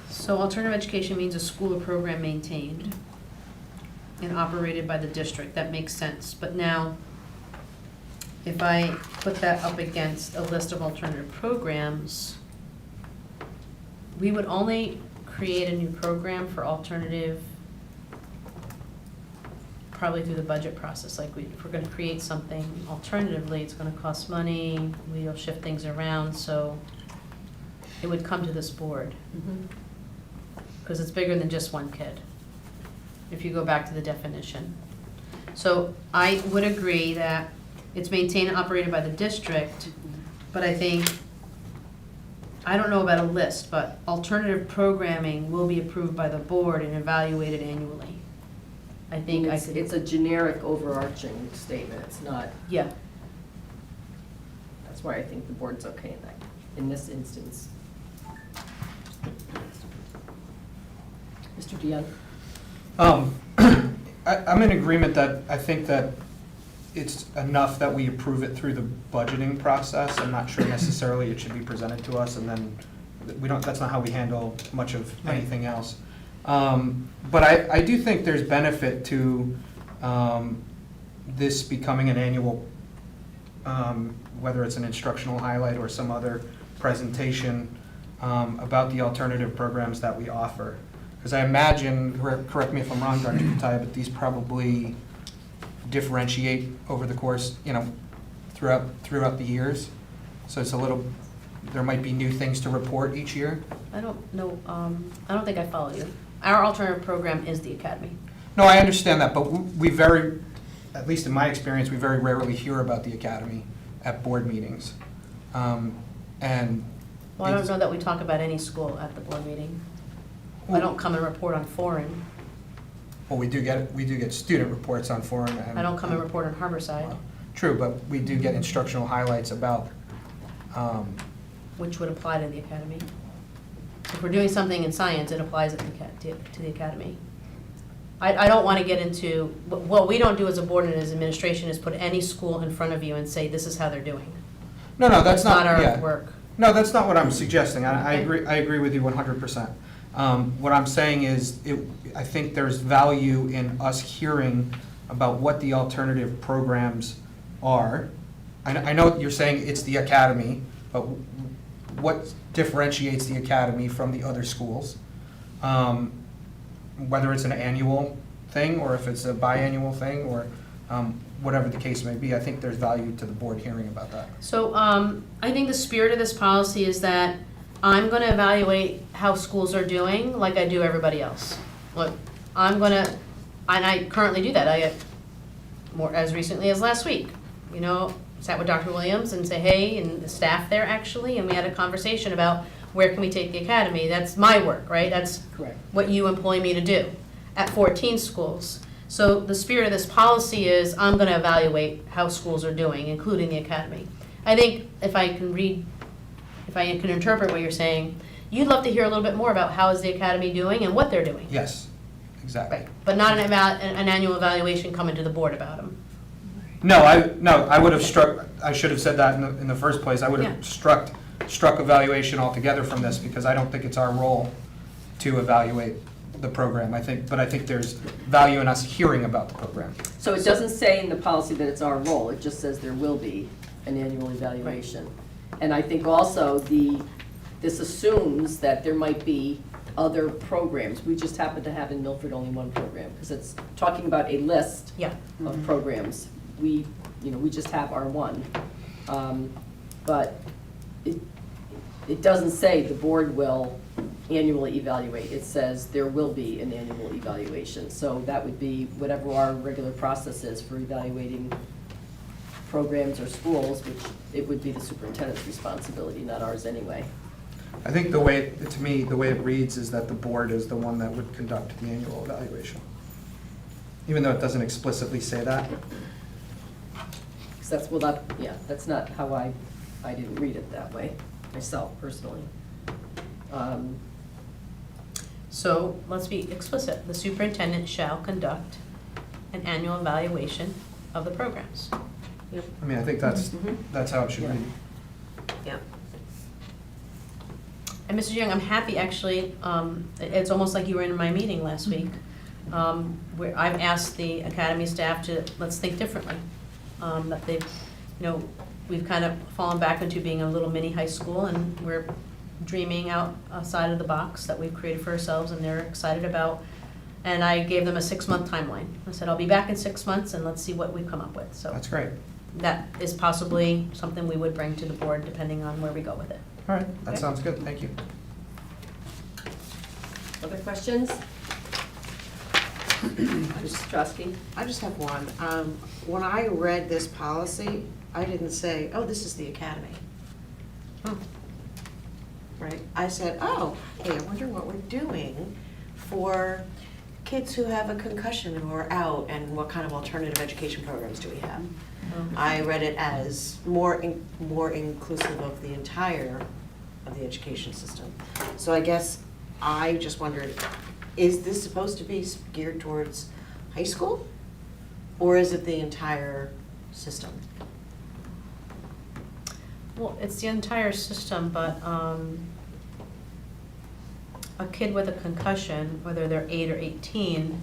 So alternative education means a school or program maintained and operated by the district. That makes sense. But now, if I put that up against a list of alternative programs, we would only create a new program for alternative probably through the budget process. Like if we're gonna create something alternatively, it's gonna cost money, we'll shift things around, so it would come to this board. Because it's bigger than just one kid, if you go back to the definition. So I would agree that it's maintained and operated by the district, but I think, I don't know about a list, but alternative programming will be approved by the board and evaluated annually. I think I could. It's a generic overarching statement, it's not, Yeah, that's why I think the board's okay in this instance. Mr. DeYoung? I'm in agreement that, I think that it's enough that we approve it through the budgeting process. I'm not sure necessarily it should be presented to us, and then that's not how we handle much of anything else. But I do think there's benefit to this becoming an annual, whether it's an instructional highlight or some other presentation about the alternative programs that we offer. Because I imagine, correct me if I'm wrong, Dr. Katai, but these probably differentiate over the course, throughout the years. So it's there might be new things to report each year. I don't know, I don't think I follow you. Our alternative program is the academy. No, I understand that, but at least in my experience, we very rarely hear about the academy at board meetings. And Well, I don't know that we talk about any school at the board meeting. I don't come and report on foreign. Well, we do get student reports on foreign. I don't come and report on Harborside, True, but we do get instructional highlights about, which would apply to the academy. If we're doing something in science, it applies to the academy. I don't want to get into, what we don't do as a board and as administration is put any school in front of you and say, this is how they're doing. no, that's not, our yeah. work. No, that's not what I'm suggesting. I Okay. agree, I agree with you 100%. What I'm saying is, I think there's value in us hearing about what the alternative programs are. I know you're saying it's the academy, but what differentiates the academy from the other schools? Whether it's an annual thing, or if it's a biannual thing, or whatever the case may be, I think there's value to the board hearing about that. So I think the spirit of this policy is that I'm going to evaluate how schools are doing like I do everybody else. Look, and I currently do that. I get more as recently as last week. Sat with Dr. Williams and say, hey, and the staff there actually, and we had a conversation about where can we take the academy. That's my work, right? That's Correct. what you employ me to do at 14 schools. So the spirit of this policy is I'm going to evaluate how schools are doing, including the academy. I think if I can interpret what you're saying, you'd love to hear a little bit more about how is the academy doing and what they're doing. Yes, exactly. Right, but not an annual evaluation coming to the board about them. No, I would have I should have said that in the first place. I would have struck evaluation altogether from this, because I don't think it's our role to evaluate the program. I think there's value in us hearing about the program. So it doesn't say in the policy that it's our role, it just says there will be an annual evaluation. And I think also this assumes that there might be other programs. We just happen to have in Milford only one program, because it's talking about a list of programs. We just have our one. But it doesn't say the board will annually evaluate. It says there will be an annual evaluation. So that would be whatever our regular process is for evaluating programs or schools, which it would be the superintendent's responsibility, not ours anyway. I think the way, to me, the way it reads is that the board is the one that would conduct the annual evaluation. Even though it doesn't explicitly say that. Because that's, well, that's not how I didn't read it that way, myself personally. So let's be explicit. The superintendent shall conduct an annual evaluation of the programs. I mean, I think that's how it should Yeah. read. Yeah. And Mrs. Young, I'm happy, actually, it's almost like you were in my meeting last week, where I've asked the academy staff to, let's think differently. That they've, we've kind of fallen back into being a little mini high school, and we're dreaming outside of the box that we've created for ourselves, and they're excited about. And I gave them a 6-month timeline. I said, I'll be back in 6 months, and let's see what we've come up with, so. That's great. That is possibly something we would bring to the board, depending on where we go with it. All right, that Okay. sounds good, thank you. Other questions? Mrs. Ostrowski? I just have one. When I read this policy, I didn't say, oh, this is the academy. Oh. Right? I said, oh, hey, I wonder what we're doing for kids who have a concussion and who are out, and what kind of alternative education programs do we have? I read it as more inclusive of the entire of the education system. So I guess I just wondered, is this supposed to be geared towards high school? Or is it the entire system? Well, it's the entire system, but a kid with a concussion, whether they're 8 or 18,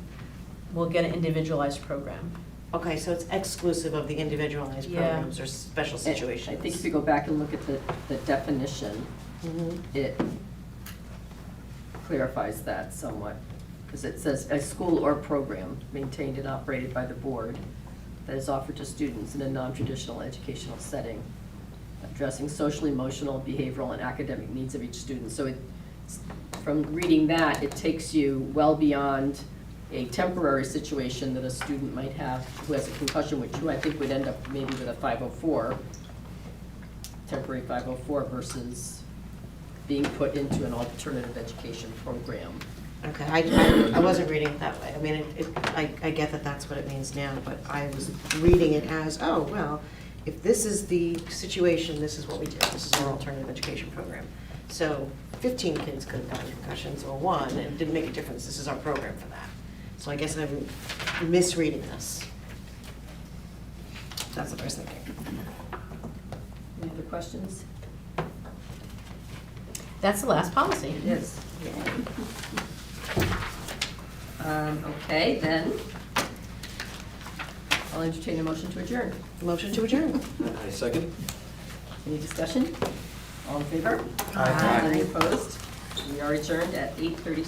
will get an individualized program. Okay, so it's exclusive of the individualized Yeah. programs or special situations? I think if you go back and look at the definition, Mhm. it clarifies that somewhat. Because it says, a school or program maintained and operated by the board that is offered to students in a non-traditional educational setting, addressing social, emotional, behavioral, and academic needs of each student. So from reading that, it takes you well beyond a temporary situation that a student might have who has a concussion, who I think would end up maybe with a 504, temporary 504, versus being put into an alternative education program. Okay, I wasn't reading it that way. I mean, I get that that's what it means now, but I was reading it as, oh, well, if this is the situation, this is what we did. This is our alternative education program. So 15 kids could have gotten concussions or 1, and it didn't make a difference. This is our program for that. So I guess I'm misreading this. That's what I was thinking. Any other questions? That's the last policy. It is. Okay, then, I'll entertain a motion to adjourn. Motion to adjourn. I second. Any discussion? All in favor? Aye. Any opposed? We are adjourned at 8:36.